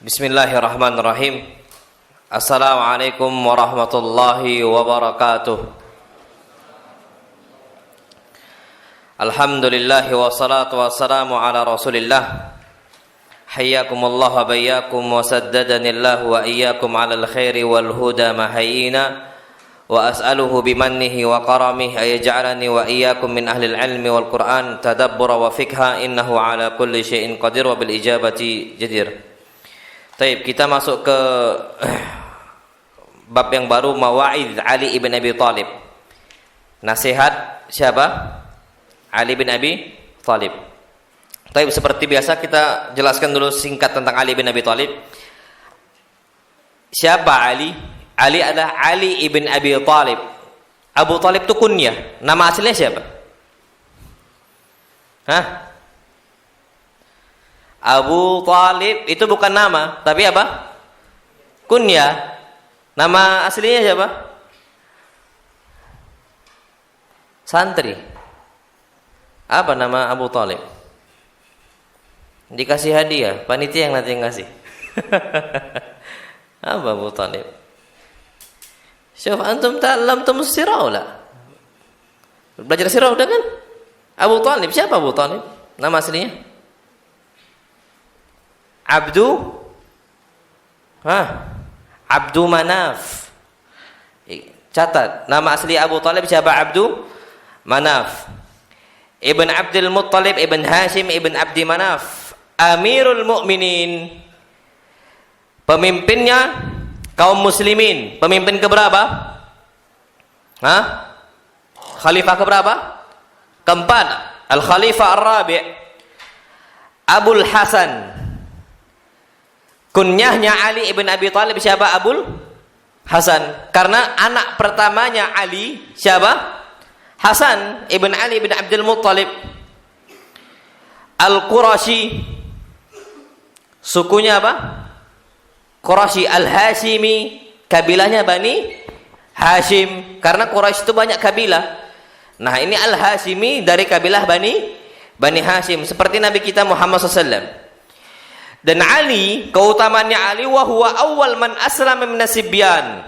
Bismillahirrahmanirrahim. Assalamualaikum warahmatullahi wabarakatuh. Alhamdulillah wassalatu wassalamu ala Rasulillah. Hayyakumullah wa bayyakum wa saddadanillahu wa iyyakum ala al-khairi wal huda mahayyina wa as'aluhu bimannihi wa karamihi ayaj'alani wa iyyakum min ahli al-ilmi wal Qur'an tadabbura wa fikha innahu ala kulli syai'in qadir wa bil ijabati jadir. Baik, kita masuk ke bab yang baru, Mawa'idh Ali ibn Abi Thalib. Nasihat siapa? Ali bin Abi Thalib. Baik, seperti biasa kita jelaskan dulu singkat tentang Ali bin Abi Thalib. Siapa Ali? Ali adalah Ali ibn Abi Thalib. Abu Thalib itu kunyah. Nama aslinya siapa? Hah? Abu Thalib itu bukan nama, tapi apa? Kunyah. Nama aslinya siapa? Santri. Apa nama Abu Thalib? Dikasih hadiah, panitia yang nanti yang ngasih. Apa Abu Thalib? Syuf antum ta'allamtum sirah la? Belajar sirah udah kan? Abu Thalib, siapa Abu Thalib? Nama aslinya? Abdu Manaf. Catat, nama asli Abu Thalib siapa? Abdu Manaf Ibn Abdul Muttalib Ibn Hashim Ibn Abdi Manaf, Amirul Mu'minin, pemimpinnya kaum muslimin. Pemimpin keberapa? Khalifah keberapa? Keempat. Al-Khalifah Ar-Rabi'. Abul Hasan. Kunyahnya Ali ibn Abi Thalib siapa? Abul Hasan. Karena anak pertamanya Ali siapa? Hasan ibn Ali ibn Abdul Muttalib. Al-Qurashi. Sukunya apa? Qurashi. Al-Hashimi. Kabilahnya Bani Hashim. Karena Quraisy itu banyak kabilah. Nah, ini Al-Hashimi dari kabilah Bani Hashim. Seperti Nabi kita Muhammad SAW. Dan Ali, keutamaannya Ali, wa huwa awwal man aslama min nasibyan,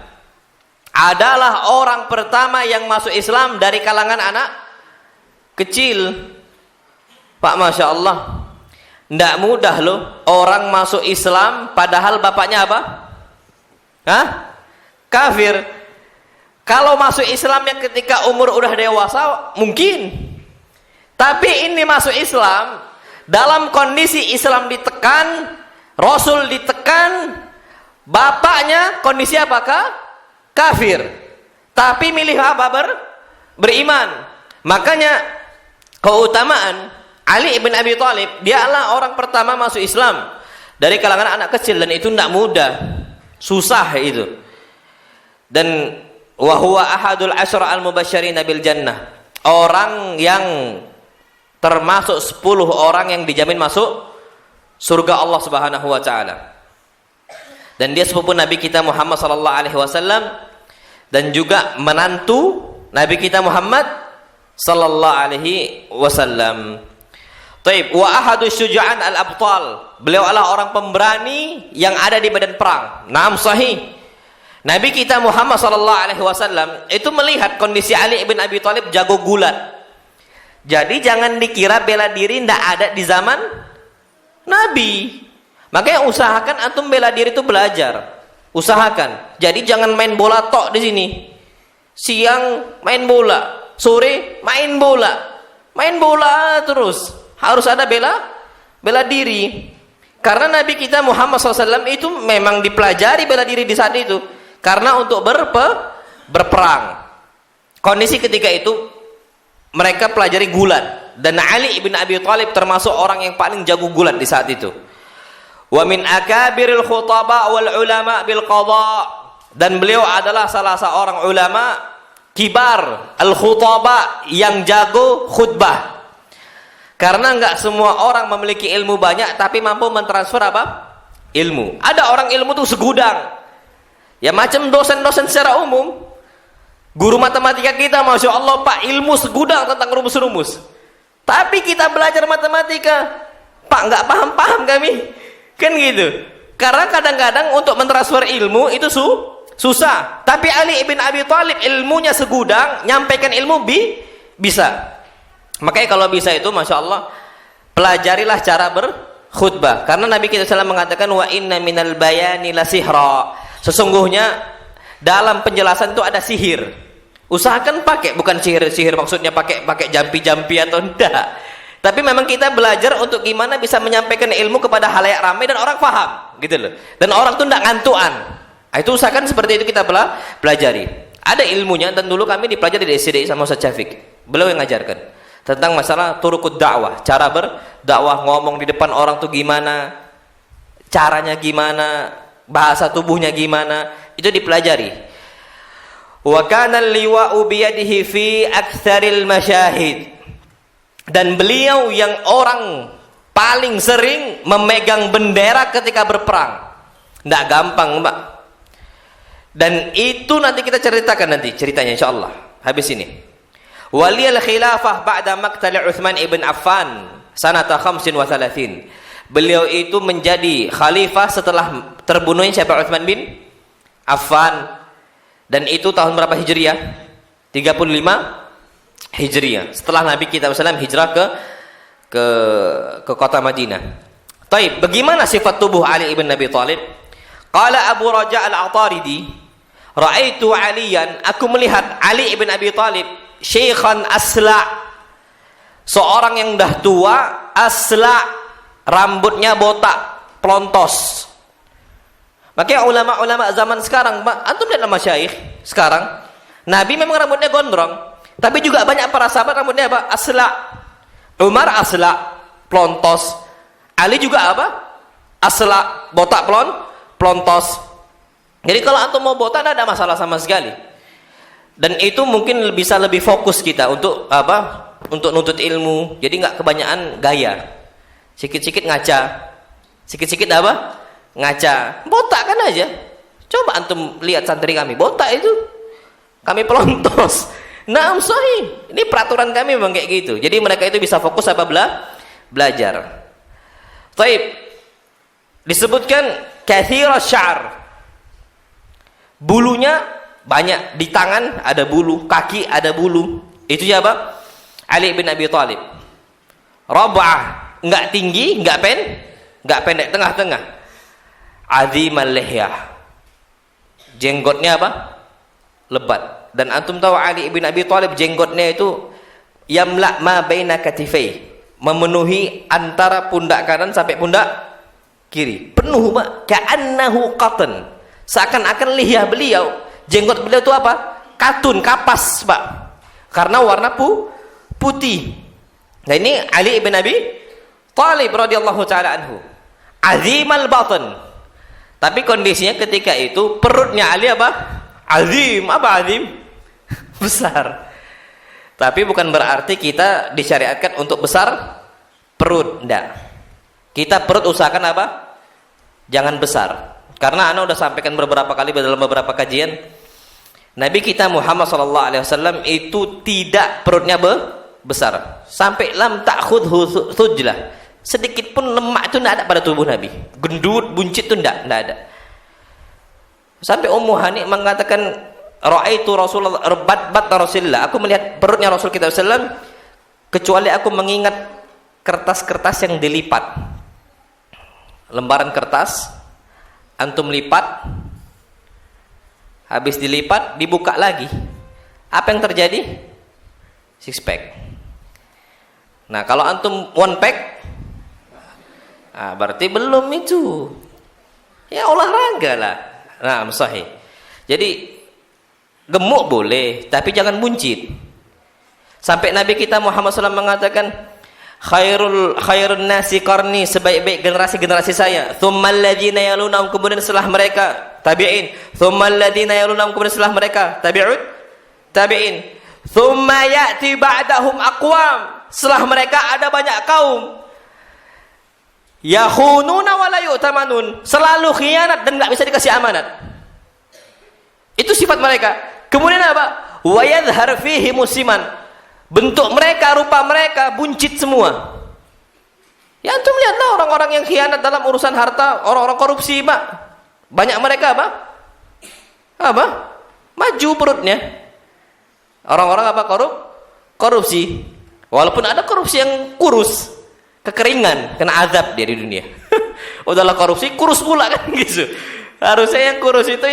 adalah orang pertama yang masuk Islam dari kalangan anak kecil. Pak, Masya Allah, tidak mudah loh orang masuk Islam padahal bapaknya apa? Kafir. Kalau masuk Islamnya ketika umur udah dewasa mungkin, tapi ini masuk Islam dalam kondisi Islam ditekan, Rasul ditekan, bapaknya kondisi apakah? Kafir. Tapi milih apa? Beriman. Makanya keutamaan Ali ibn Abi Thalib, dia adalah orang pertama masuk Islam dari kalangan anak kecil, dan itu tidak mudah, susah itu. Dan wa huwa ahadul asyra al-mubasysyirin bil jannah, orang yang termasuk 10 orang yang dijamin masuk surga Allah Subhanahu wa taala. Dan dia sepupu Nabi kita Muhammad sallallahu alaihi wasallam dan juga menantu Nabi kita Muhammad sallallahu alaihi wasallam. Taib, wa ahadu syuja'an al-abtal. Beliau adalah orang pemberani yang ada di medan perang. Naam, sahih. Nabi kita Muhammad sallallahu alaihi wasallam itu melihat kondisi Ali ibn Abi Thalib jago gulat. Jadi jangan dikira bela diri tidak ada di zaman Nabi. Makanya usahakan antum bela diri itu belajar. Usahakan. Jadi jangan main bola tok di sini. Siang main bola, sore main bola. Main bola terus. Harus ada bela diri. Karena Nabi kita Muhammad SAW itu memang dipelajari bela diri di saat itu. Karena untuk berperang. Kondisi ketika itu mereka pelajari gulat, dan Ali ibn Abi Thalib termasuk orang yang paling jago gulat di saat itu. Wa min akabiril khutaba wal ulama bil qada, dan beliau adalah salah seorang ulama kibar al khutaba yang jago khutbah. Karena enggak semua orang memiliki ilmu banyak tapi mampu mentransfer apa? Ilmu. Ada orang ilmu tuh segudang. Ya macam dosen-dosen secara umum. Guru matematika kita, Masya Allah Pak, ilmu segudang tentang rumus-rumus. Tapi kita belajar matematika, Pak, nggak paham-paham kami. Kan gitu. Karena kadang-kadang untuk mentransfer ilmu itu susah. Tapi Ali ibn Abi Thalib ilmunya segudang, nyampaikan ilmu bisa. Makanya kalau bisa itu Masya Allah, pelajarilah cara berkhutbah. Karena Nabi kita SAW mengatakan, wa inna minal bayani la sihra. Sesungguhnya dalam penjelasan itu ada sihir. Usahakan pakai, bukan sihir maksudnya pakai jampi-jampi atau enggak. Tapi memang kita belajar untuk gimana bisa menyampaikan ilmu kepada halayak ramai dan orang paham, gitu loh. Dan orang tuh enggak ngantuan. Nah, itu usahakan seperti itu kita pelajari. Ada ilmunya, dan dulu kami dipelajari di SCDI sama Ustaz Syafiq. Beliau yang ngajarkan tentang masalah turuqud dakwah, cara berdakwah, ngomong di depan orang tuh gimana, caranya gimana, bahasa tubuhnya gimana, itu dipelajari. Wa kana liwa'u biyadihi fi aktsaril masyahid. Dan beliau yang orang paling sering memegang bendera ketika berperang. Tidak gampang, Mbak. Dan itu nanti kita ceritakan nanti ceritanya insyaallah habis ini. Waliyal khilafah ba'da maqtal Utsman ibn Affan sanata 35. Beliau itu menjadi khalifah setelah terbunuhnya siapa? Utsman bin Affan. Dan itu tahun berapa Hijriah? 35 Hijriah, setelah Nabi kita SAW hijrah ke kota Madinah. Taib, bagaimana sifat tubuh Ali ibn Abi Thalib? Qala Abu Raja al-Ataridi, ra'aitu Aliyan, aku melihat Ali ibn Abi Thalib syekhan asla, seorang yang dah tua, asla, rambutnya botak, pelontos. Makanya ulama-ulama zaman sekarang, antum lihat nama syaikh sekarang, Nabi memang rambutnya gondrong. Tapi juga banyak para sahabat rambutnya apa? Asla. Umar asla, pelontos. Ali juga apa? Asla, botak pelontos. Jadi kalau antum mau botak tidak ada masalah sama sekali. Dan itu mungkin bisa lebih fokus kita untuk apa? Untuk nuntut ilmu. Jadi nggak kebanyakan gaya. Sikit-sikit ngaca. Sikit-sikit apa? Ngaca. Botak kan aja. Coba antum lihat santri kami, botak itu. Kami pelontos. Naam sahih. Ini peraturan kami memang kayak gitu. Jadi mereka itu bisa fokus apa belajar. Taib. Disebutkan kathira syar. Bulunya banyak, di tangan ada bulu, kaki ada bulu. Itu siapa? Ali bin Abi Thalib. Rab'ah, enggak tinggi, enggak pendek, tengah-tengah. Azimal lihyah. Jenggotnya apa? Lebat. Dan antum tahu Ali bin Abi Thalib jenggotnya itu yamla ma baina katifai, memenuhi antara pundak kanan sampai pundak kiri. Penuh, Pak. Ka'annahu qatan. Seakan-akan lihyah beliau, jenggot beliau itu apa? Katun, kapas, Pak. Karena warna putih. Nah, ini Ali bin Abi Thalib radhiyallahu taala anhu. Azimal batan. Tapi kondisinya ketika itu perutnya Ali apa? Azim, apa azim? Besar. Tapi bukan berarti kita disyariatkan untuk besar perut, enggak. Kita perut usahakan apa? Jangan besar. Karena ana udah sampaikan beberapa kali dalam beberapa kajian, Nabi kita Muhammad SAW itu tidak perutnya besar. Sampai lam ta'khudhu thujlah. Sedikit pun lemak itu enggak ada pada tubuh Nabi. Gendut, buncit itu enggak ada. Sampai Ummu Hani mengatakan, ra'aitu Rasulullah bat Rasulullah. Aku melihat perutnya Rasul kita sallallahu, kecuali aku mengingat kertas-kertas yang dilipat. Lembaran kertas antum lipat, habis dilipat dibuka lagi. Apa yang terjadi? Six pack. Nah, kalau antum one pack, berarti belum itu. Ya olahraga lah. Nah, sahih. Jadi gemuk boleh, tapi jangan buncit. Sampai Nabi kita Muhammad SAW mengatakan, khairun nasi qarni, sebaik-baik generasi saya. Tsummal ladzina yalunhum, kemudian setelah mereka tabi'in. Tsummal ladzina yalunhum, kemudian setelah mereka tabi'in. Tsumma ya'ti ba'dahum aqwam, setelah mereka ada banyak kaum. Yakhununa wa la yu'tamanun, selalu khianat dan enggak bisa dikasih amanat. Itu sifat mereka. Kemudian apa? Wa yadhhar fihi musiman. Bentuk mereka, rupa mereka buncit semua. Ya antum lihatlah orang-orang yang khianat dalam urusan harta, orang-orang korupsi, Pak. Banyak mereka apa? Maju perutnya. Orang-orang apa? Korupsi. Walaupun ada korupsi yang kurus, kekeringan, kena azab dia di dunia. Udahlah korupsi, kurus pula kan gitu. Harusnya yang kurus itu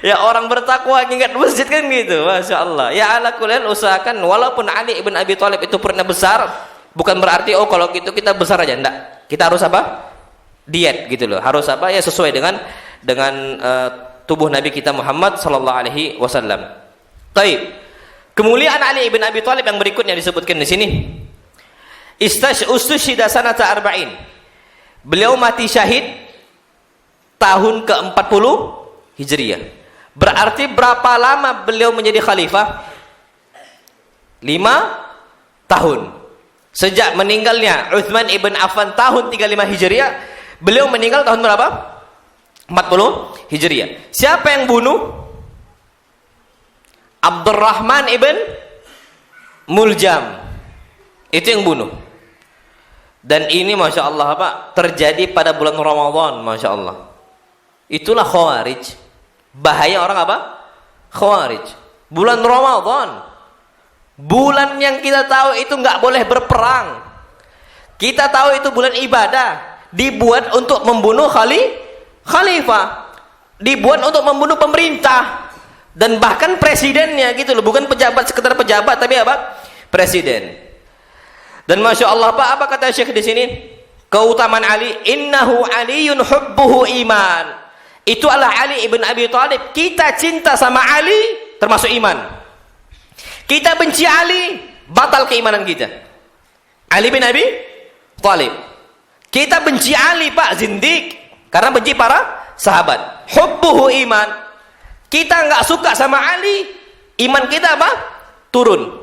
ya orang bertakwa ingat masjid kan gitu. Masya Allah. Ya ala kuliah usahakan walaupun Ali ibn Abi Thalib itu perutnya besar, bukan berarti oh kalau gitu kita besar aja, enggak. Kita harus apa? Diet gitu loh. Harus apa? Ya sesuai dengan tubuh Nabi kita Muhammad sallallahu alaihi wasallam. Baik. Kemuliaan Ali ibn Abi Thalib yang berikutnya disebutkan di sini. Ustushhida sanata arba'in. Beliau mati syahid tahun ke-40 Hijriah. Berarti berapa lama beliau menjadi khalifah? 5 tahun. Sejak meninggalnya Utsman ibn Affan tahun 35 Hijriah, beliau meninggal tahun berapa? 40 Hijriah. Siapa yang bunuh? Abdurrahman ibn Muljam. Itu yang bunuh. Dan ini Masya Allah Pak, terjadi pada bulan Ramadan. Masya Allah. Itulah Khawarij. Bahaya orang apa? Khawarij. Bulan Ramadan, bulan yang kita tahu itu nggak boleh berperang. Kita tahu itu bulan ibadah. Dibuat untuk membunuh khalifah. Dibuat untuk membunuh pemerintah. Dan bahkan presidennya gitu loh. Bukan pejabat, sekedar pejabat, tapi apa? Presiden. Dan Masya Allah Pak, apa kata Syekh di sini? Keutamaan Ali. Innahu aliyun hubbuhu iman. Itu adalah Ali ibn Abi Thalib. Kita cinta sama Ali, termasuk iman. Kita benci Ali, batal keimanan kita. Ali bin Abi Thalib. Kita benci Ali Pak, zindik, karena benci para sahabat. Hubbuhu iman. Kita nggak suka sama Ali, iman kita apa? Turun.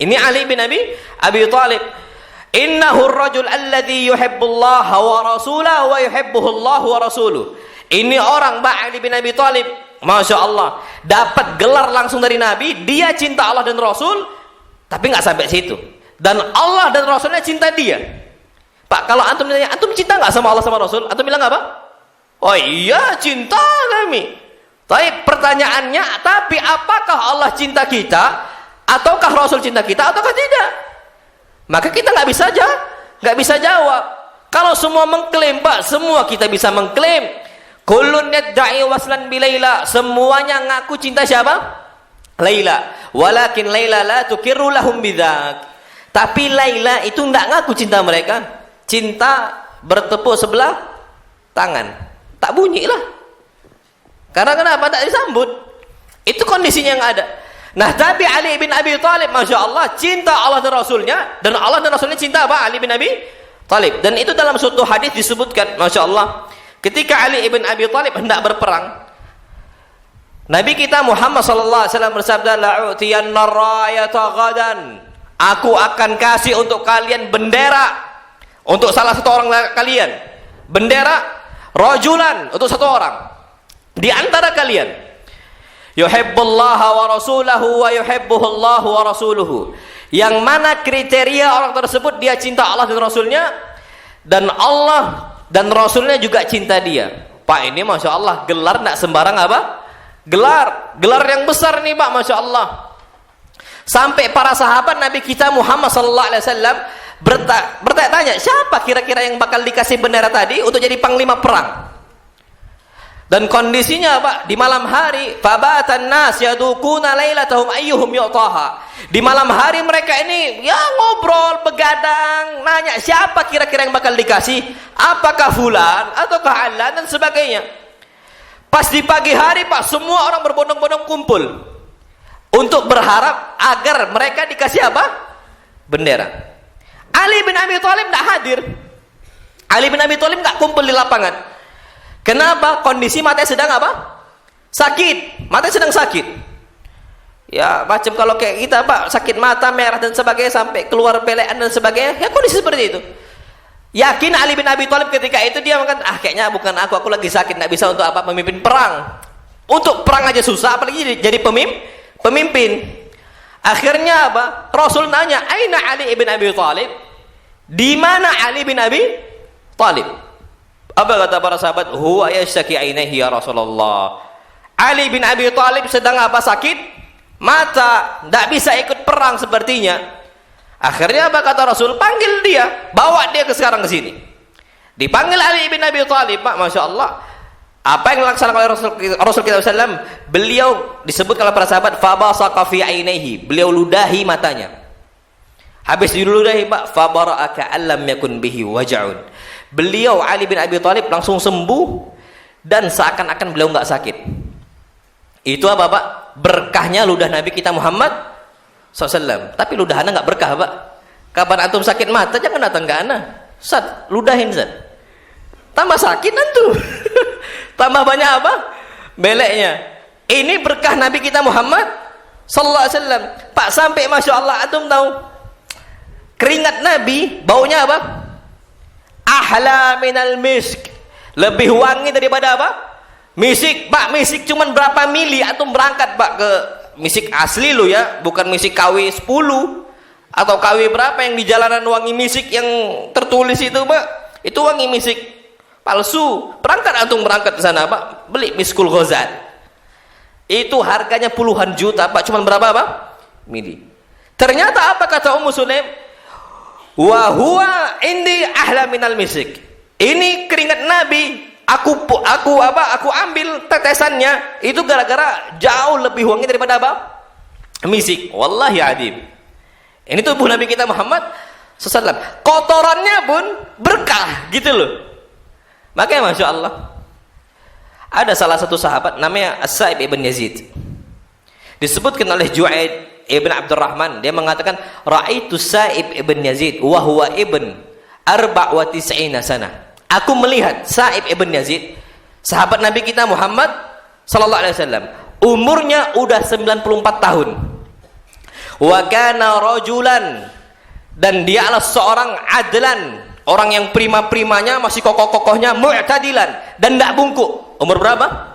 Ini Ali bin Abi Thalib. Innahu ar-rajul alladhi yuhibbullaha wa rasulahu wa yuhibbuhu Allah wa rasuluh. Ini orang Mbak Ali bin Abi Thalib, Masya Allah, dapat gelar langsung dari Nabi. Dia cinta Allah dan Rasul, tapi nggak sampai situ. Dan Allah dan Rasulnya cinta dia. Pak, kalau antum ditanya, antum cinta nggak sama Allah sama Rasul? Antum bilang apa? Oh iya, cinta kami. Tapi pertanyaannya, tapi apakah Allah cinta kita, ataukah Rasul cinta kita, ataukah tidak? Maka kita nggak bisa jawab. Kalau semua mengklaim, Pak, semua kita bisa mengklaim. Kullun yadda'i waslan bi Laila. Semuanya ngaku cinta siapa? Laila. Walakin Laila la tukirru lahum bidzak. Tapi Laila itu enggak ngaku cinta mereka. Cinta bertepuk sebelah tangan. Tak bunyilah. Karena kenapa? Tak disambut. Itu kondisinya yang ada. Nah, tapi Ali bin Abi Thalib, Masya Allah, cinta Allah dan Rasulnya. Dan Allah dan Rasulnya cinta apa? Ali bin Abi Thalib. Dan itu dalam suatu hadis disebutkan, Masya Allah, ketika Ali ibn Abi Thalib hendak berperang, Nabi kita Muhammad sallallahu alaihi wasallam bersabda, la'utiyanna rayata ghadan. Aku akan kasih untuk kalian bendera, untuk salah satu orang kalian. Bendera rajulan, untuk satu orang di antara kalian. Yuhibbullaha wa rasulahu wa yuhibbuhullahu wa rasuluhu. Yang mana kriteria orang tersebut dia cinta Allah dan Rasulnya, dan Allah dan Rasulnya juga cinta dia. Pak, ini Masya Allah, gelar tidak sembarang apa? Gelar yang besar nih Pak, Masya Allah. Sampai para sahabat Nabi kita Muhammad sallallahu alaihi wasallam bertanya-tanya, siapa kira-kira yang bakal dikasih bendera tadi untuk jadi panglima perang? Dan kondisinya Pak, di malam hari, fabatan nas yadukuna lailatahum ayyuhum yu'taha. Di malam hari mereka ini ya ngobrol, begadang, nanya siapa kira-kira yang bakal dikasih, apakah fulan ataukah alan dan sebagainya. Pas di pagi hari Pak, semua orang berbondong-bondong kumpul untuk berharap agar mereka dikasih apa? Bendera. Ali bin Abi Thalib tidak hadir. Ali bin Abi Thalib nggak kumpul di lapangan. Kenapa? Kondisi matanya sedang apa? Sakit. Matanya sedang sakit. Ya macam kalau kayak kita Pak, sakit mata, merah dan sebagainya, sampai keluar pelean dan sebagainya. Ya kondisi seperti itu. Yakin Ali bin Abi Thalib ketika itu dia mengatakan, kayaknya bukan aku lagi sakit, nggak bisa untuk apa memimpin perang. Untuk perang aja susah, apalagi jadi pemimpin. Akhirnya apa? Rasul nanya, aina Ali bin Abi Thalib? Di mana Ali bin Abi Thalib? Apa kata para sahabat? Huwa yashtaki ainaihi ya Rasulullah. Ali bin Abi Thalib sedang apa? Sakit mata, tidak bisa ikut perang sepertinya. Akhirnya apa kata Rasul? Panggil dia, bawa dia sekarang ke sini. Dipanggil Ali bin Abi Thalib, Pak, Masya Allah. Apa yang dilaksanakan oleh Rasul kita SAW? Beliau disebut kalau para sahabat, fabasaqa fi ainaihi, beliau ludahi matanya. Habis diludahi, Pak, fabara'a ka'allam yakun bihi waja'un. Beliau Ali bin Abi Thalib langsung sembuh dan seakan-akan beliau nggak sakit. Itu apa, Pak? Berkahnya ludah Nabi kita Muhammad SAW. Tapi ludah Anda nggak berkah, Pak. Kapan antum sakit mata jangan datang ke Anda. Sat, ludahin Sat. Tambah sakit antum. Tambah banyak apa? Beleknya. Ini berkah Nabi kita Muhammad SAW. Pak, sampai Masya Allah antum tahu keringat Nabi baunya apa? Ahla minal misk, lebih wangi daripada apa? Misik. Pak, misik cuman berapa mili atau berangkat, Pak, ke misik asli lo ya, bukan misik KW 10 atau KW berapa yang di jalanan wangi misik yang tertulis itu, Pak. Itu wangi misik palsu. Berangkat antum berangkat ke sana, Pak, beli miskul ghazal. Itu harganya puluhan juta, Pak, cuman berapa, Pak? Mili. Ternyata apa kata Ummu Sulaim? Wa huwa indi ahla minal misik. Ini keringat Nabi, aku ambil tetesannya itu gara-gara jauh lebih wangi daripada apa? Misik. Wallahi adim. Ini tubuh Nabi kita Muhammad SAW. Kotorannya pun berkah gitu loh. Makanya Masya Allah, ada salah satu sahabat namanya As-Sa'ib ibn Yazid, disebutkan oleh Ju'aid Ibn Abdurrahman, dia mengatakan ra'aitu Sa'ib ibn Yazid wa huwa ibn 94 sana. Aku melihat Sa'ib ibn Yazid, sahabat Nabi kita Muhammad sallallahu alaihi wasallam, umurnya udah 94 tahun. Wa kana rajulan, dan dia adalah seorang adlan, orang yang prima-primanya masih kokoh-kokohnya, mu'tadilan, dan tidak bungkuk. Umur berapa?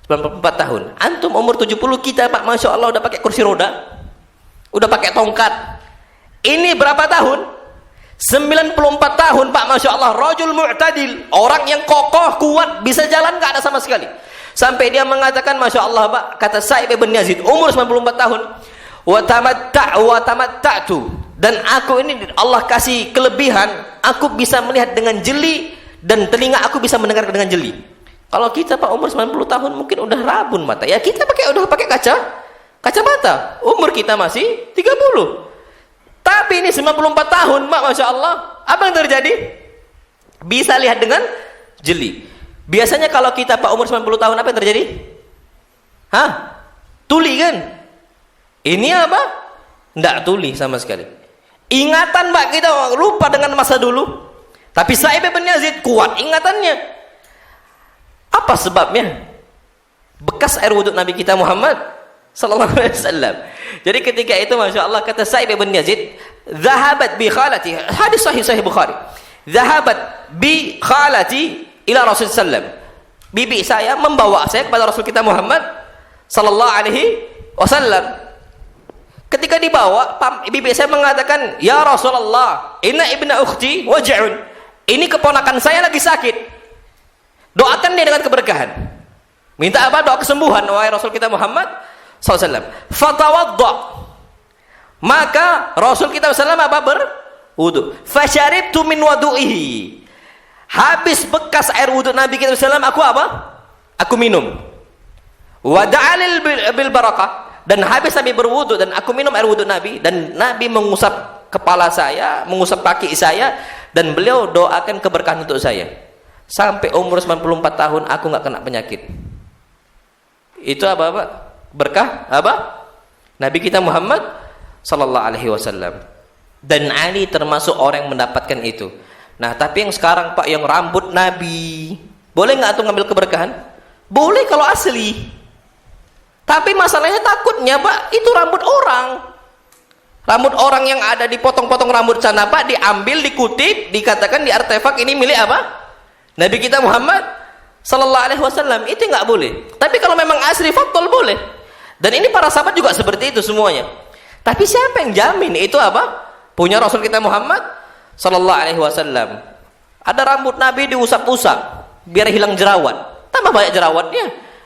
94 tahun. Antum umur 70 kita, Pak, Masya Allah udah pakai kursi roda, udah pakai tongkat. Ini berapa tahun? 94 tahun, Pak, Masya Allah. Rajul mu'tadil, orang yang kokoh, kuat, bisa jalan gak ada sama sekali. Sampai dia mengatakan, Masya Allah, Pak, kata Sa'ib ibn Yazid, umur 94 tahun, wa tamatta'tu, dan aku ini Allah kasih kelebihan, aku bisa melihat dengan jeli, dan telinga aku bisa mendengar dengan jeli. Kalau kita, Pak, umur 90 tahun mungkin udah rabun mata. Ya kita udah pakai kacamata. Umur kita masih 30. Tapi ini 94 tahun, Pak, Masya Allah. Apa yang terjadi? Bisa lihat dengan jeli. Biasanya kalau kita, Pak, umur 90 tahun apa yang terjadi? Hah? Tuli kan? Ini apa? Nggak tuli sama sekali. Ingatan, Pak, kita lupa dengan masa dulu. Tapi Sa'ib bin Yazid kuat ingatannya. Apa sebabnya? Bekas air wudhu Nabi kita Muhammad sallallahu alaihi wasallam. Jadi ketika itu Masya Allah, kata Sa'ib bin Yazid, "Dhahabat bi khalati." Hadis sahih Bukhari. "Dhahabat bi khalati ila Rasul sallam." Bibi saya membawa saya kepada Rasul kita Muhammad sallallahu alaihi wasallam. Ketika dibawa, bibi saya mengatakan, "Ya Rasulullah, inna ibna ukhti waj'un." Ini keponakan saya lagi sakit. Doakan dia dengan keberkahan. Minta apa? Doa kesembuhan, wahai Rasul kita Muhammad SAW. Fatawadda. Maka Rasul kita SAW apa? Berwudu. Fasyaribtu min wadu'ihi. Habis bekas air wudu Nabi kita SAW, aku apa? Aku minum. Wada'alil bil barakah. Dan habis Nabi berwudu dan aku minum air wudu Nabi, dan Nabi mengusap kepala saya, mengusap kaki saya, dan beliau doakan keberkahan untuk saya. Sampai umur 94 tahun aku nggak kena penyakit. Itu apa, Pak? Berkah apa? Nabi kita Muhammad sallallahu alaihi wasallam. Dan Ali termasuk orang yang mendapatkan itu. Nah, tapi yang sekarang, Pak, yang rambut Nabi, boleh nggak tuh ngambil keberkahan? Boleh kalau asli. Tapi masalahnya takutnya, Pak, itu rambut orang. Rambut orang yang ada dipotong-potong rambut sana, Pak, diambil, dikutip, dikatakan di artefak ini milik apa? Nabi kita Muhammad sallallahu alaihi wasallam. Itu nggak boleh. Tapi kalau memang asli faktual boleh. Dan ini para sahabat juga seperti itu semuanya. Tapi siapa yang jamin itu apa? Punya Rasul kita Muhammad sallallahu alaihi wasallam. Ada rambut Nabi diusap-usap biar hilang jerawat. Tambah banyak jerawatnya.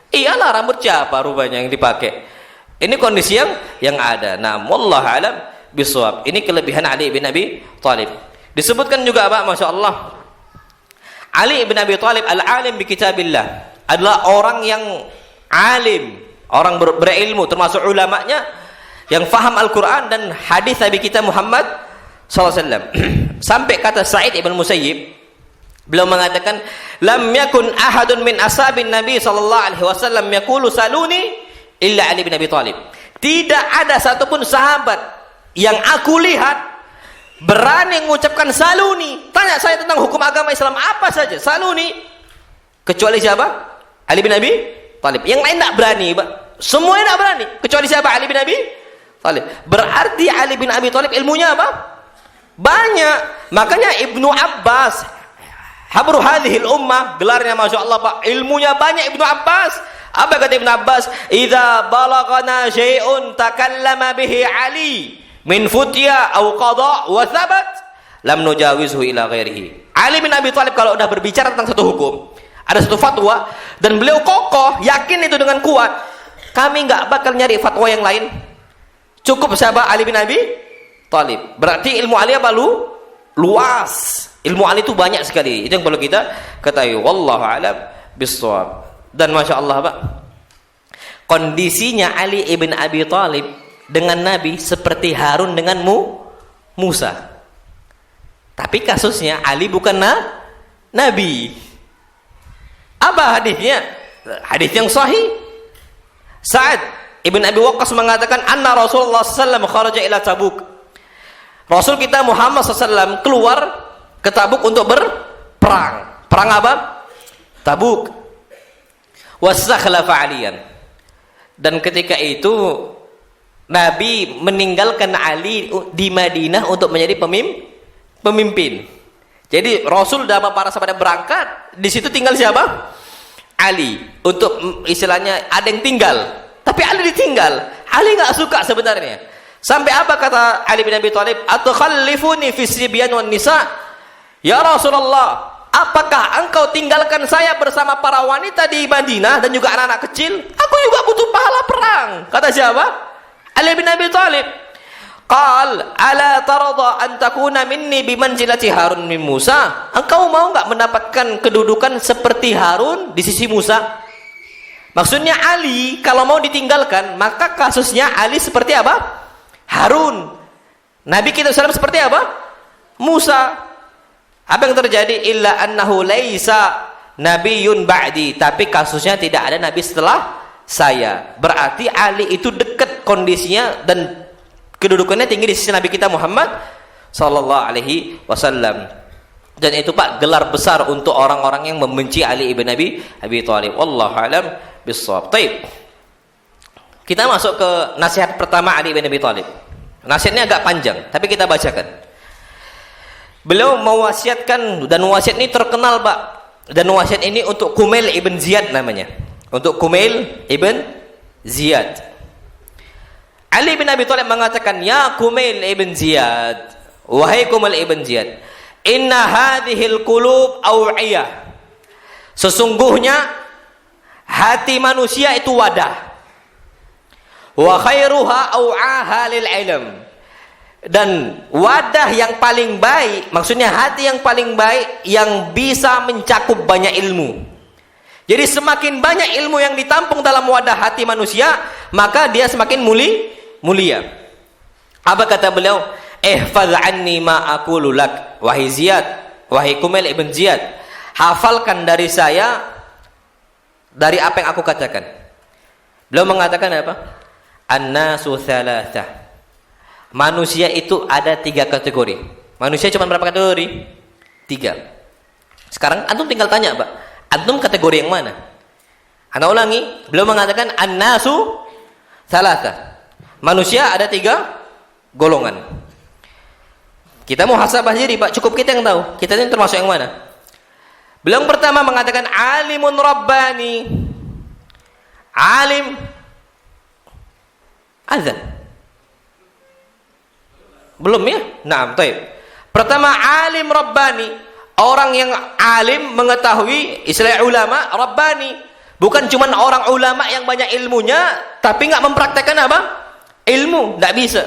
Iyalah, rambut siapa rupanya yang dipakai. Ini kondisi yang ada. Nah, wallahu alam bisawab. Ini kelebihan Ali bin Abi Thalib. Disebutkan juga Pak, Masya Allah, Ali bin Abi Thalib al-alim bi kitabillah, adalah orang yang alim, orang berilmu, termasuk ulamanya yang faham Al-Quran dan hadis Nabi kita Muhammad SAW. Sampai kata Sa'id ibn Musayyib, beliau mengatakan, lam yakun ahadun min ashabin Nabi SAW yaqulu saluni illa Ali bin Abi Thalib. Tidak ada satupun sahabat yang aku lihat berani mengucapkan saluni, tanya saya tentang hukum agama Islam apa saja, saluni, kecuali siapa? Ali bin Abi Thalib. Yang lain tidak berani, Pak. Semua tidak berani, kecuali siapa? Ali bin Abi Thalib. Berarti Ali bin Abi Thalib ilmunya apa? Banyak. Makanya Ibnu Abbas, habru hadhil ummah, gelarnya Masya Allah Pak, ilmunya banyak Ibnu Abbas. Apa kata Ibnu Abbas? Idza balagana syai'un takallama bihi Ali min futya au qada wa thabat lam nujawizhu ila ghairihi. Ali bin Abi Thalib kalau udah berbicara tentang satu hukum, ada satu fatwa, dan beliau kokoh, yakin itu dengan kuat, kami nggak bakal nyari fatwa yang lain. Cukup siapa? Ali bin Abi Thalib. Berarti ilmu Ali apa? Luas. Ilmu Ali itu banyak sekali. Itu yang perlu kita ketahui. Wallahu a'lam bissawab. Dan Masya Allah Pak, kondisinya Ali ibn Abi Thalib dengan Nabi seperti Harun dengan Musa. Tapi kasusnya Ali bukan Nabi. Apa hadisnya? Hadis yang sahih. Sa'ad ibn Abi Waqqas mengatakan, anna Rasulullah SAW kharaja ila Tabuk. Rasul kita Muhammad SAW keluar ke Tabuk untuk berperang. Perang apa? Tabuk. Wasakhlafa aliyan. Dan ketika itu Nabi meninggalkan Ali di Madinah untuk menjadi pemimpin. Jadi Rasul dan para sahabat berangkat, di situ tinggal siapa? Ali. Untuk istilahnya ada yang tinggal, tapi Ali ditinggal. Ali nggak suka sebenarnya. Sampai apa kata Ali bin Abi Thalib? Atukhallifuni fi sibyan wan nisa? Ya Rasulullah, apakah engkau tinggalkan saya bersama para wanita di Madinah dan juga anak-anak kecil? Aku juga butuh pahala perang. Kata siapa? Ali bin Abi Thalib. Qal, ala tarada an takuna minni bimanzilati Harun min Musa? Engkau mau enggak mendapatkan kedudukan seperti Harun di sisi Musa? Maksudnya Ali kalau mau ditinggalkan, maka kasusnya Ali seperti apa? Harun. Nabi kita SAW seperti apa? Musa. Apa yang terjadi? Illa annahu laisa nabiyyun ba'di. Tapi kasusnya tidak ada nabi setelah saya. Berarti Ali itu dekat kondisinya dan kedudukannya tinggi di sisi Nabi kita Muhammad sallallahu alaihi wasallam. Dan itu Pak gelar besar untuk orang-orang yang membenci Ali ibn Abi Thalib. Wallahu a'lam bissawab. Baik. Kita masuk ke nasihat pertama Ali ibn Abi Thalib. Nasihatnya agak panjang, tapi kita bacakan. Beliau mewasiatkan, dan wasiat ini terkenal Pak. Dan wasiat ini untuk Kumail ibn Ziyad namanya. Untuk Kumail ibn Ziyad. Ali bin Abi Thalib mengatakan, ya Kumail ibn Ziyad, wahai Kumail ibn Ziyad, inna hadhil qulub aw'iyah. Sesungguhnya hati manusia itu wadah. Wa khairuha aw'aha lil ilm. Dan wadah yang paling baik, maksudnya hati yang paling baik yang bisa mencakup banyak ilmu. Jadi semakin banyak ilmu yang ditampung dalam wadah hati manusia, maka dia semakin mulia. Apa kata beliau? Ihfaz anni ma aqulu lak, wahai Ziyad, wahai Kumail ibn Ziyad, hafalkan dari saya dari apa yang aku katakan. Beliau mengatakan apa? An-nasu thalathah. Manusia itu ada 3 kategori. Manusia cuma berapa kategori? 3. Sekarang antum tinggal tanya, Pak, antum kategori yang mana? Anda ulangi. Beliau mengatakan an-nasu thalatha. Manusia ada 3 golongan. Kita mau muhasabah diri, Pak, cukup kita yang tahu. Kita ini termasuk yang mana? Beliau yang pertama mengatakan alimun rabbani. Alim azan. Belum ya? Nah, baik. Pertama, alim rabbani, orang yang alim mengetahui, istilah ulama rabbani, bukan cuma orang ulama yang banyak ilmunya tapi nggak mempraktekkan apa? Ilmu, nggak bisa.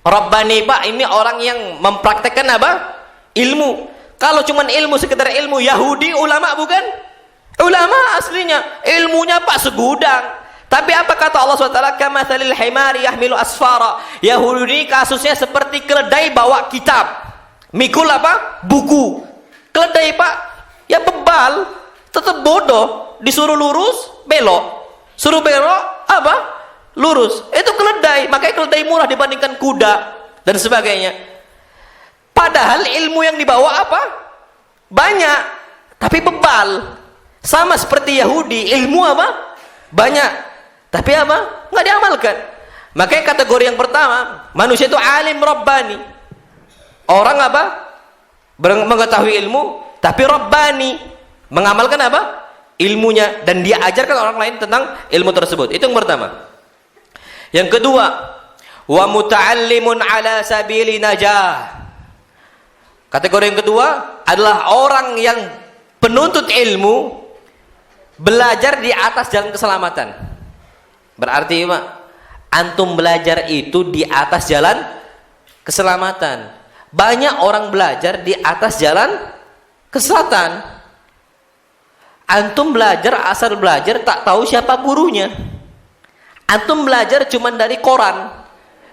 Rabbani Pak, ini orang yang mempraktekkan apa? Ilmu. Kalau cuma ilmu, sekedar ilmu, Yahudi ulama bukan? Ulama aslinya, ilmunya Pak segudang. Tapi apa kata Allah SWT? Kamathalil himari yahmilu asfara. Yahudi kasusnya seperti keledai bawa kitab. Mikul apa? Buku. Keledai Pak, ya bebal, tetap bodoh. Disuruh lurus, belok. Suruh belok, apa? Lurus. Itu keledai. Makanya keledai murah dibandingkan kuda dan sebagainya. Padahal ilmu yang dibawa apa? Banyak, tapi bebal. Sama seperti Yahudi, ilmu apa? Banyak, tapi apa? Nggak diamalkan. Makanya kategori yang pertama, manusia itu alim rabbani. Orang apa? Mengetahui ilmu, tapi rabbani. Mengamalkan apa? Ilmunya. Dan dia ajarkan orang lain tentang ilmu tersebut. Itu yang pertama. Yang kedua, wa muta'allimun ala sabili najah. Kategori yang kedua adalah orang yang penuntut ilmu, belajar di atas jalan keselamatan. Berarti Pak, antum belajar itu di atas jalan keselamatan. Banyak orang belajar di atas jalan kesesatan. Antum belajar asal belajar, tak tahu siapa gurunya. Antum belajar cuman dari koran,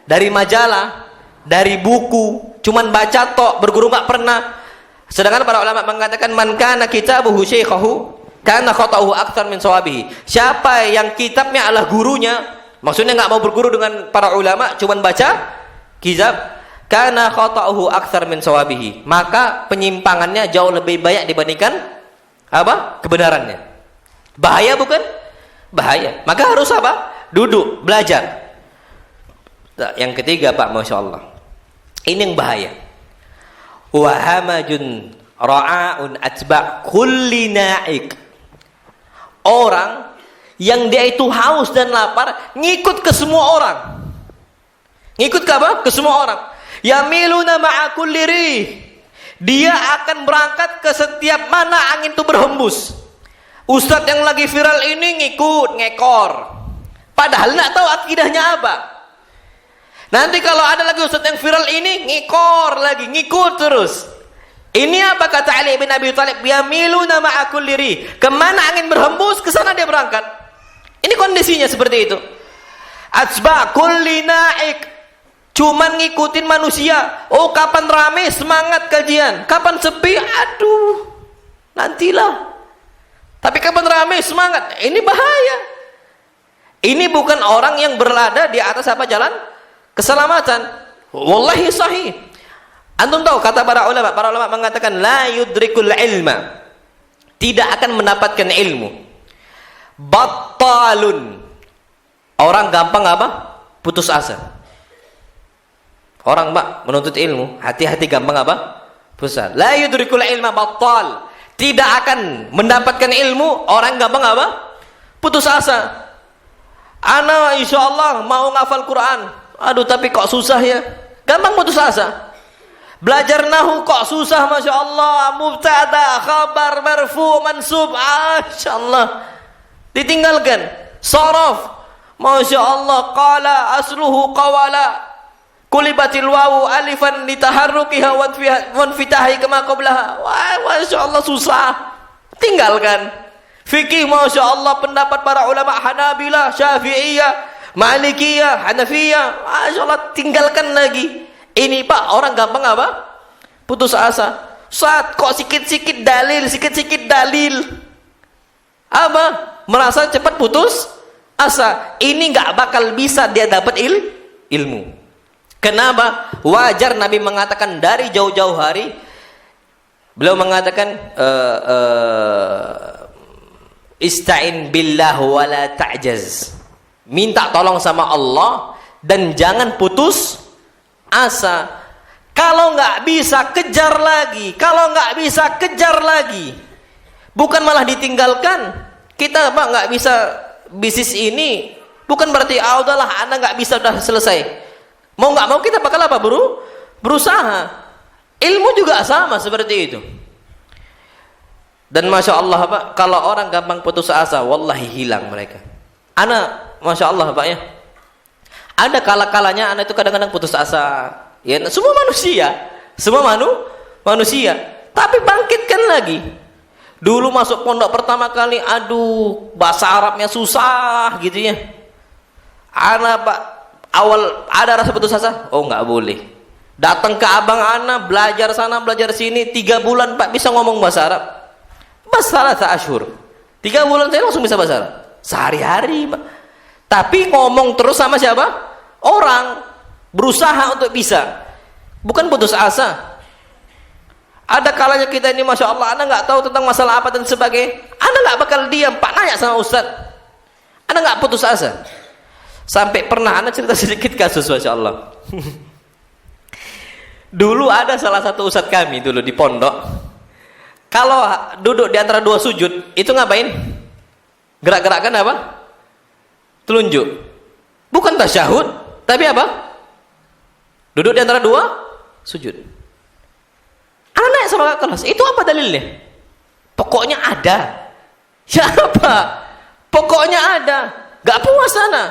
dari majalah, dari buku, cuman baca tok, berguru nggak pernah. Sedangkan para ulama mengatakan man kana kitabuhu syaikhahu karena khata'uhu aktsar min sawabihi. Siapa yang kitabnya adalah gurunya, maksudnya nggak mau berguru dengan para ulama, cuman baca kitab, karena khata'uhu aktsar min sawabihi, maka penyimpangannya jauh lebih banyak dibandingkan apa? Kebenarannya. Bahaya bukan? Bahaya. Maka harus apa? Duduk, belajar. Yang ketiga Pak, Masya Allah, ini yang bahaya. Wa hamajun ra'aun atba' kulli na'ik. Orang yang dia itu haus dan lapar, ngikut ke semua orang. Ngikut ke apa? Ke semua orang. Yamiluna ma'a kulli rih. Dia akan berangkat ke setiap mana angin itu berhembus. Ustadz yang lagi viral ini ngikut, ngekor. Padahal nggak tahu akidahnya apa. Nanti kalau ada lagi ustadz yang viral ini, ngikor lagi, ngikut terus. Ini apa kata Ali bin Abi Thalib? Yamiluna ma'a kulli rih. Kemana angin berhembus, ke sana dia berangkat. Ini kondisinya seperti itu. Atsba kulli na'ik. Cuman ngikutin manusia. Oh, kapan rame semangat kajian, kapan sepi aduh nantilah. Tapi kapan rame semangat, ini bahaya. Ini bukan orang yang berlada di atas apa? Jalan keselamatan. Wallahi sahih. Antum tahu kata para ulama mengatakan la yudrikul ilma, tidak akan mendapatkan ilmu. Battalun, orang gampang apa? Putus asa. Orang Pak menuntut ilmu, hati-hati gampang apa? Putus asa. La yudrikul ilma battal, tidak akan mendapatkan ilmu orang gampang apa? Putus asa. Ana insyaallah mau ngafal Quran, aduh tapi kok susah ya, gampang putus asa. Belajar nahu kok susah, Masya Allah, mubtada, khabar, marfu, mansub, Masya Allah, ditinggalkan. Sorof, Masya Allah, qala asluhu qawala, kulibatil wawu alifan litaharrukiha wanfitahi kama qablaha. Wah, Masya Allah, susah, tinggalkan. Fikih, Masya Allah, pendapat para ulama Hanabilah, Syafi'iyah, Malikiyah, Hanafiyah, Masya Allah, tinggalkan lagi. Ini Pak, orang gampang apa? Putus asa. Saat kok sikit-sikit dalil, sikit-sikit dalil, apa? Merasa cepat putus asa. Ini nggak bakal bisa dia dapat ilmu. Kenapa? Wajar Nabi mengatakan dari jauh-jauh hari, beliau mengatakan ista'in billah wala ta'jaz. Minta tolong sama Allah dan jangan putus asa. Kalau nggak bisa kejar lagi, kalau nggak bisa kejar lagi, bukan malah ditinggalkan. Kita Pak nggak bisa bisnis ini, bukan berarti udahlah Anda nggak bisa, udah selesai. Mau nggak mau kita bakal apa? Berusaha. Ilmu juga sama seperti itu. Dan masya Allah Pak, kalau orang gampang putus asa, wallahi hilang mereka. Ana, masya Allah Pak ya, ada kala-kalanya ana itu kadang-kadang putus asa. Ya, semua manusia, manusia. Tapi bangkitkan lagi. Dulu masuk pondok pertama kali, aduh, bahasa Arabnya susah gitu ya. Ana Pak, awal ada rasa putus asa, oh nggak boleh. Datang ke abang ana, belajar sana, belajar sini, 3 bulan Pak bisa ngomong bahasa Arab. Masalah ashur 3 bulan saya langsung bisa bahasa Arab sehari-hari Pak. Tapi ngomong terus sama siapa? Orang, berusaha untuk bisa, bukan putus asa. Ada kalanya kita ini masya Allah, anda nggak tahu tentang masalah apa dan sebagainya, anda nggak bakal diam Pak, nanya sama Ustaz, anda nggak putus asa. Sampai pernah anda cerita sedikit kasus masya Allah. Dulu ada salah satu ustadz kami dulu di pondok, kalau duduk di antara 2 sujud, itu ngapain? Gerak-gerakkan apa? Telunjuk. Bukan tasyahud, tapi apa? Duduk di antara 2 sujud. Anak naik sama kelas, itu apa dalilnya? Pokoknya ada. Ya apa? Pokoknya ada. Gak puas anak.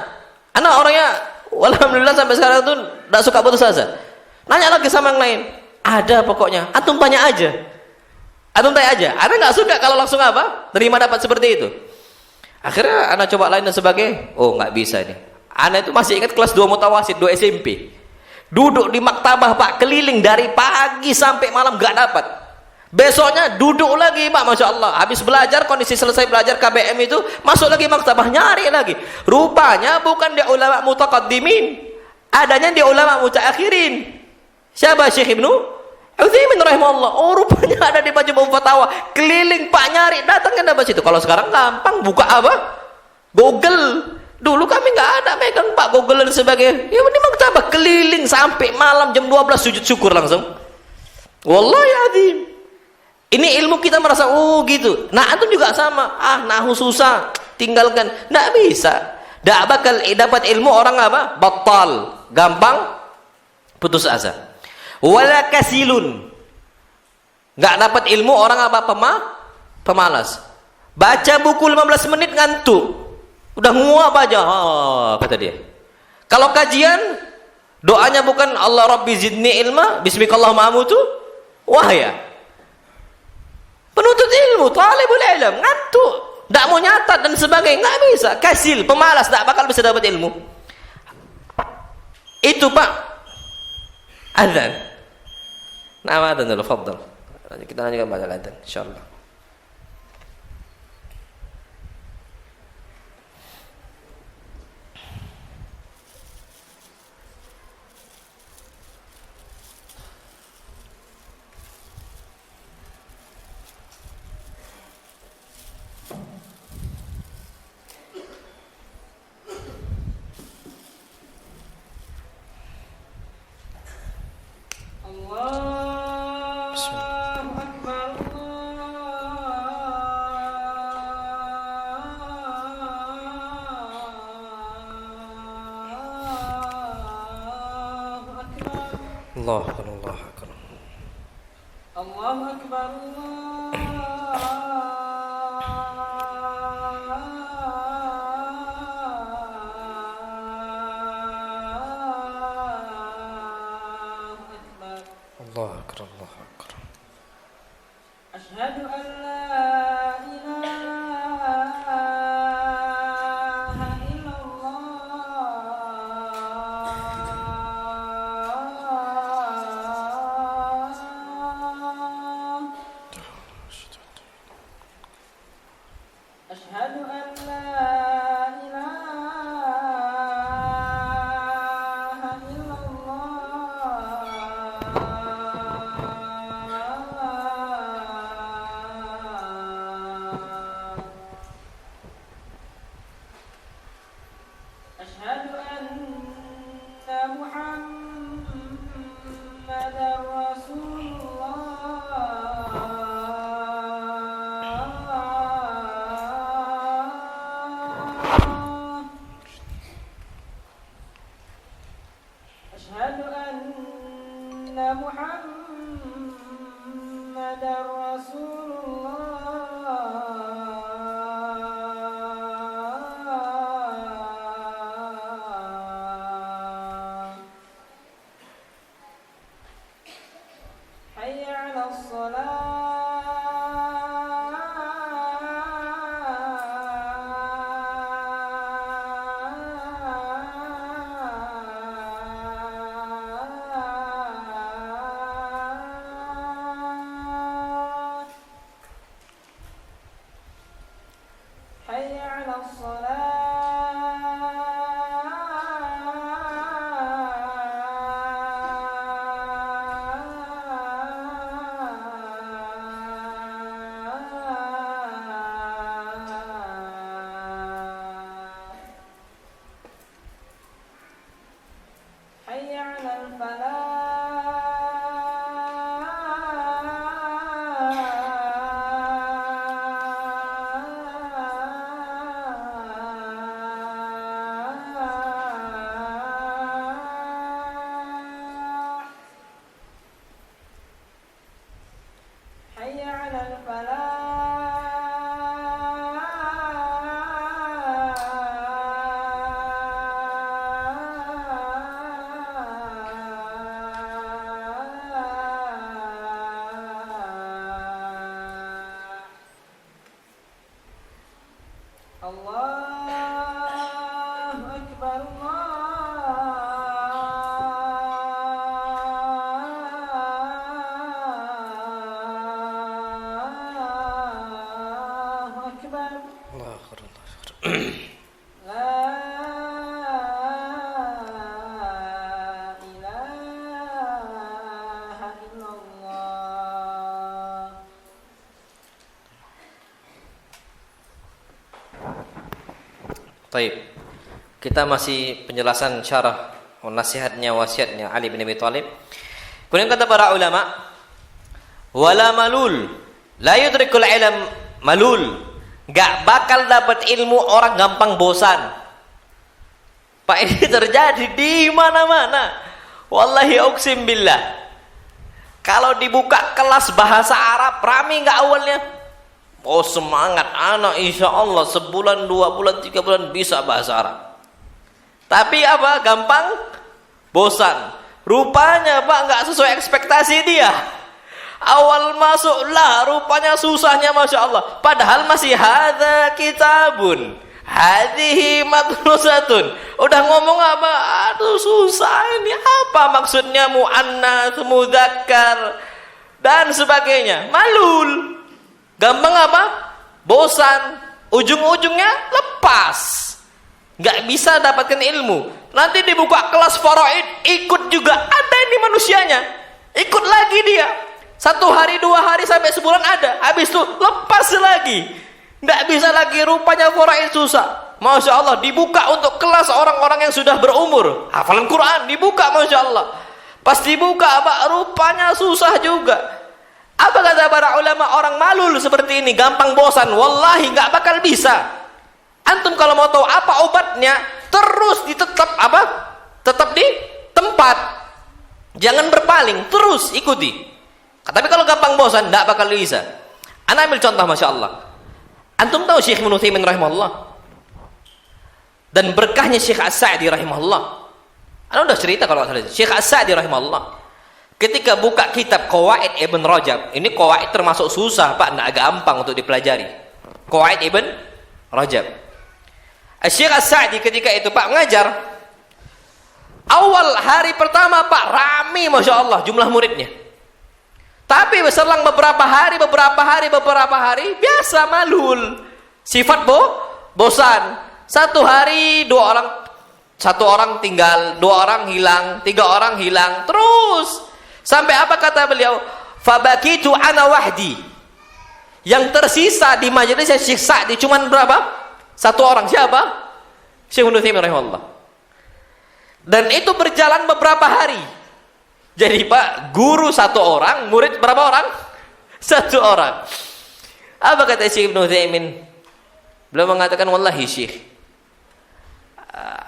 Anak orangnya, alhamdulillah sampai sekarang tuh gak suka putus asa. Nanya lagi sama yang lain. Ada pokoknya. Antum tanya aja. Antum tanya aja, anda nggak suka kalau langsung apa? Terima dapat seperti itu. Akhirnya anda coba lain dan sebagainya. Oh nggak bisa ini. Anda itu masih ingat kelas 2 mutawasid, 2 SMP. Duduk di maktabah Pak, keliling dari pagi sampai malam nggak dapat. Besoknya duduk lagi Pak, masya Allah. Habis belajar, kondisi selesai belajar KBM itu, masuk lagi maktabah, nyari lagi. Rupanya bukan di ulama mutaqaddimin, adanya di ulama mutaakhirin. Siapa? Syekh Ibnu Utsaimin rahimahullah. Oh rupanya ada di Majmu' Fatawa. Keliling Pak nyari, datang ke dapat situ. Kalau sekarang gampang, buka apa? Google. Dulu kami nggak ada megang Pak Google dan sebagainya. Ya ini maktabah keliling sampai malam jam 12 sujud syukur langsung. Wallahi azim. Ini ilmu kita merasa oh gitu. Nah antum juga sama. Ah nahu susah, tinggalkan. Nggak bisa. Nggak bakal dapat ilmu orang apa? Battal, gampang putus asa. Wala kasilun, nggak dapat ilmu orang apa? Pemalas. Baca buku 15 menit ngantuk, udah nguap aja, kata dia. Kalau kajian, doanya bukan Allah Rabbi zidni ilma, bismikallahumma amutu, wah ya. Penuntut ilmu, talibul ilm, ngantuk, nggak mau nyatat dan sebagainya, nggak bisa. Kasil, pemalas, nggak bakal bisa dapat ilmu. Itu Pak, azan. Nah, adzan dulu, fadhal. Kita lanjutkan pada adzan insyaallah. Allah akbar. Allahu akbar. Allah akbar. Allah akbar. Asyhadu an la حي على الصلاة حي على الفلاح حي على الفلاح الله أكبر الله أكبر Allah akbar. لا إله إلا الله Taib. Kita masih penjelasan syarah nasihatnya wasiatnya Ali bin Abi Thalib. Kemudian kata para ulama, wala malul la yudrikul ilm malul. Enggak bakal dapat ilmu orang gampang bosan. Pak, ini terjadi di mana-mana. Wallahi uqsim billah. Kalau dibuka kelas bahasa Arab, rame enggak awalnya? Oh semangat, anak insya Allah sebulan, 2 bulan, 3 bulan bisa bahasa Arab. Tapi apa? Gampang bosan. Rupanya Pak nggak sesuai ekspektasi dia. Awal masuk lah rupanya susahnya Masya Allah. Padahal masih hadza kitabun hadhihi madrusatun. Udah ngomong apa? Aduh susah ini, apa maksudnya muannats, mudzakkar dan sebagainya. Malul. Gampang apa? Bosan. Ujung-ujungnya lepas. Nggak bisa dapatkan ilmu. Nanti dibuka kelas faraid, ikut juga. Ada ini manusianya. Ikut lagi dia. 1 hari, 2 hari, sampai sebulan ada. Habis itu lepas lagi. Nggak bisa lagi, rupanya faraid susah. Masya Allah, dibuka untuk kelas orang-orang yang sudah berumur. Hafalan Quran, dibuka Masya Allah. Pas dibuka, apa? Rupanya susah juga. Apa kata para ulama? Orang malul seperti ini gampang bosan. Wallahi nggak bakal bisa. Antum kalau mau tahu apa obatnya, terus ditetap apa? Tetap di tempat. Jangan berpaling, terus ikuti. Tapi kalau gampang bosan, nggak bakal bisa. Ana ambil contoh, Masya Allah. Antum tahu Syekh Ibnu Utsaimin rahimahullah dan berkahnya Syekh As-Sa'di rahimahullah. Ana udah cerita kalau nggak salah. Syekh As-Sa'di rahimahullah ketika buka kitab Qawaid Ibn Rajab, ini Qawaid termasuk susah Pak, tidak gampang untuk dipelajari. Qawaid Ibn Rajab. Syekh As-Sa'di ketika itu Pak mengajar, awal hari pertama Pak rame Masya Allah jumlah muridnya. Tapi berselang beberapa hari biasa malul. Sifat bosan. 1 hari 2 orang, 1 orang tinggal, 2 orang hilang, 3 orang hilang, terus. Sampai apa kata beliau? Fabakitu ana wahdi. Yang tersisa di majelis Syekh Sa'di cuman berapa? 1 orang. Siapa? Syekh Ibnu Utsaimin rahimahullah. Dan itu berjalan beberapa hari. Jadi Pak, guru 1 orang, murid berapa orang? 1 orang. Apa kata Syekh Ibnu Utsaimin? Beliau mengatakan, wallahi Syekh,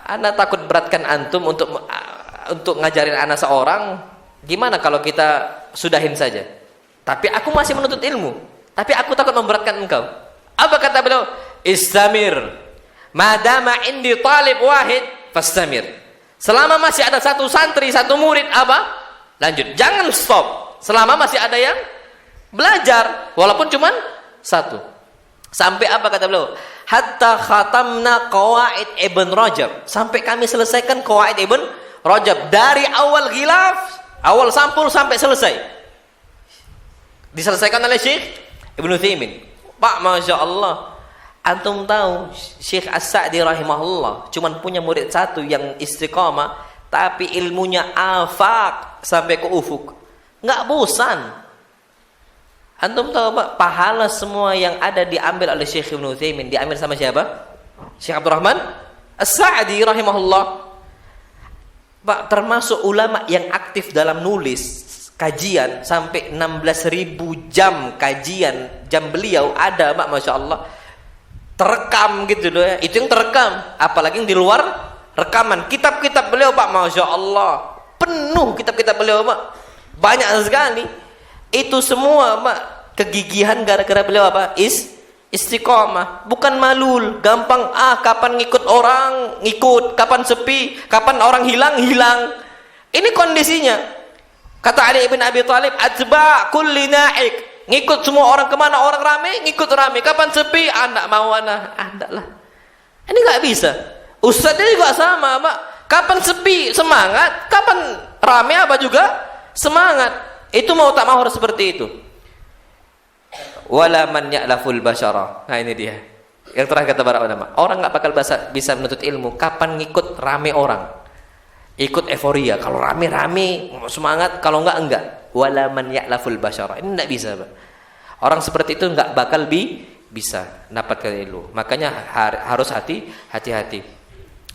ana takut beratkan antum untuk ngajarin ana seorang. Gimana kalau kita sudahin saja? Tapi aku masih menuntut ilmu. Tapi aku takut memberatkan engkau. Apa kata beliau? Istamir. Madama indi talib wahid, fastamir. Selama masih ada 1 santri, 1 murid, apa? Lanjut. Jangan stop. Selama masih ada yang belajar. Walaupun cuma 1. Sampai apa kata beliau? Hatta khatamna Qawaid Ibn Rajab. Sampai kami selesaikan Qawaid Ibn Rajab. Dari awal ghilaf, awal sampul sampai selesai. Diselesaikan oleh Syekh Ibnu Utsaimin. Pak, Masya Allah. Antum tahu Syekh As-Sa'di rahimahullah cuman punya murid satu yang istiqamah, tapi ilmunya afaq sampai ke ufuk, nggak bosan. Antum tahu Pak, pahala semua yang ada diambil oleh Syekh Ibnu Utsaimin diambil sama siapa? Syekh Abdurrahman As-Sa'di rahimahullah. Pak, termasuk ulama yang aktif dalam nulis kajian, sampai 16.000 jam kajian, jam beliau ada Pak, Masya Allah, terekam gitu loh ya. Itu yang terekam, apalagi yang di luar rekaman. Kitab-kitab beliau Pak, Masya Allah, penuh kitab-kitab beliau Pak, banyak sekali. Itu semua Pak kegigihan gara-gara beliau apa? Istiqomah, bukan malul, gampang kapan ngikut orang ngikut, kapan sepi, kapan orang hilang. Ini kondisinya. Kata Ali bin Abi Thalib, atba kulli na'ik, ngikut semua orang, kemana orang rame ngikut rame, kapan sepi anak mau anak lah. Ini nggak bisa. Ustadznya juga sama Pak, kapan sepi semangat, kapan rame apa juga semangat. Itu mau tak mau harus seperti itu. Wala man ya'laful basyara. Nah ini dia yang terakhir kata para ulama, orang nggak bakal bisa menuntut ilmu kapan ngikut rame orang, ikut euforia. Kalau rame-rame semangat, kalau enggak. Wala man ya'laful basyara. Ini enggak bisa Pak. Orang seperti itu enggak bakal bisa dapatkan ilmu. Makanya harus hati-hati.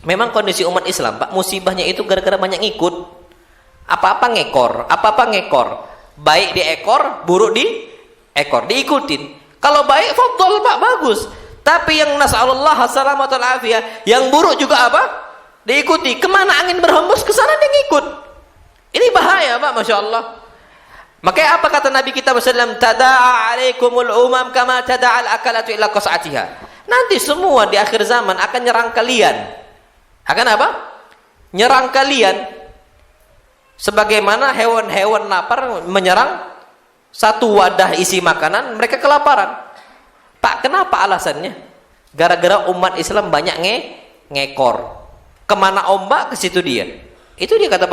Memang kondisi umat Islam Pak, musibahnya itu gara-gara banyak ngikut. Apa-apa ngekor. Baik di ekor, buruk di ekor, diikutin. Kalau baik fadhol Pak, bagus. Tapi yang nasallallahu salamatul afiyah, yang buruk juga apa? Diikuti. Kemana angin berhembus, ke sana dia ngikut. Ini bahaya Pak, Masya Allah. Makanya apa kata Nabi kita SAW? Tada'a alaikumul umam kama tada'al akalatu ila qas'atiha. Nanti semua di akhir zaman akan nyerang kalian. Akan apa? Nyerang kalian. Sebagaimana hewan-hewan lapar menyerang satu wadah isi makanan, mereka kelaparan. Pak, kenapa alasannya? Gara-gara umat Islam banyak ngekor. Kemana ombak, ke situ dia. Itu dia kata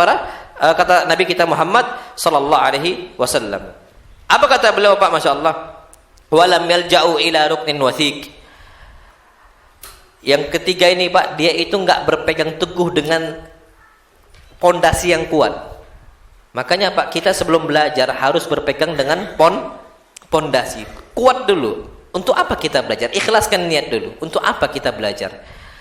kata Nabi kita Muhammad sallallahu alaihi wasallam. Apa kata beliau Pak, Masya Allah? Walam yalja'u ila ruknin wathiq. Yang ketiga ini Pak, dia itu enggak berpegang teguh dengan pondasi yang kuat. Makanya Pak, kita sebelum belajar harus berpegang dengan pondasi kuat dulu. Untuk apa kita belajar? Ikhlaskan niat dulu. Untuk apa kita belajar?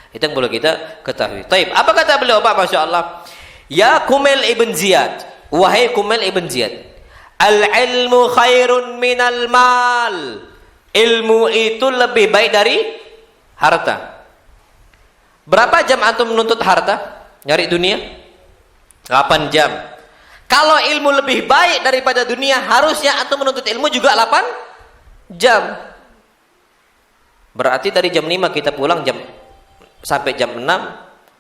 Itu yang perlu kita ketahui. Taib. Apa kata beliau Pak, Masya Allah? Ya Kumail ibn Ziyad, wahai Kumail ibn Ziyad, al-ilmu khairun minal mal. Ilmu itu lebih baik dari harta. Berapa jam antum menuntut harta? Nyari dunia? 8 jam. Kalau ilmu lebih baik daripada dunia, harusnya antum menuntut ilmu juga 8 jam. Berarti dari jam 5 kita pulang sampai jam 6,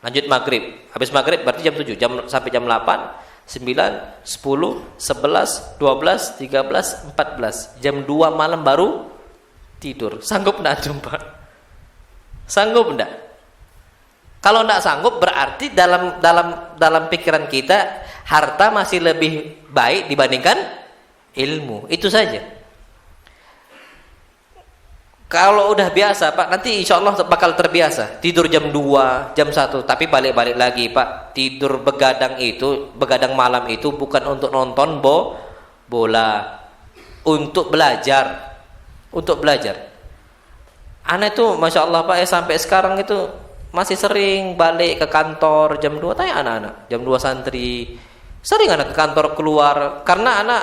lanjut maghrib. Habis maghrib berarti jam 7, sampai jam 8, 9, 10, 11, 12, 13, 14. Jam 2 malam baru tidur. Sanggup enggak Pak? Sanggup enggak? Kalau enggak sanggup, berarti dalam pikiran kita harta masih lebih baik dibandingkan ilmu. Itu saja. Kalau udah biasa Pak, nanti insya Allah bakal terbiasa. Tidur jam 2, jam 1, tapi balik-balik lagi Pak. Tidur begadang malam itu bukan untuk nonton bola, untuk belajar. Anak itu Masya Allah Pak, sampai sekarang itu masih sering balik ke kantor jam 2. Tanya anak-anak, jam 2 santri. Sering anak ke kantor keluar, karena anak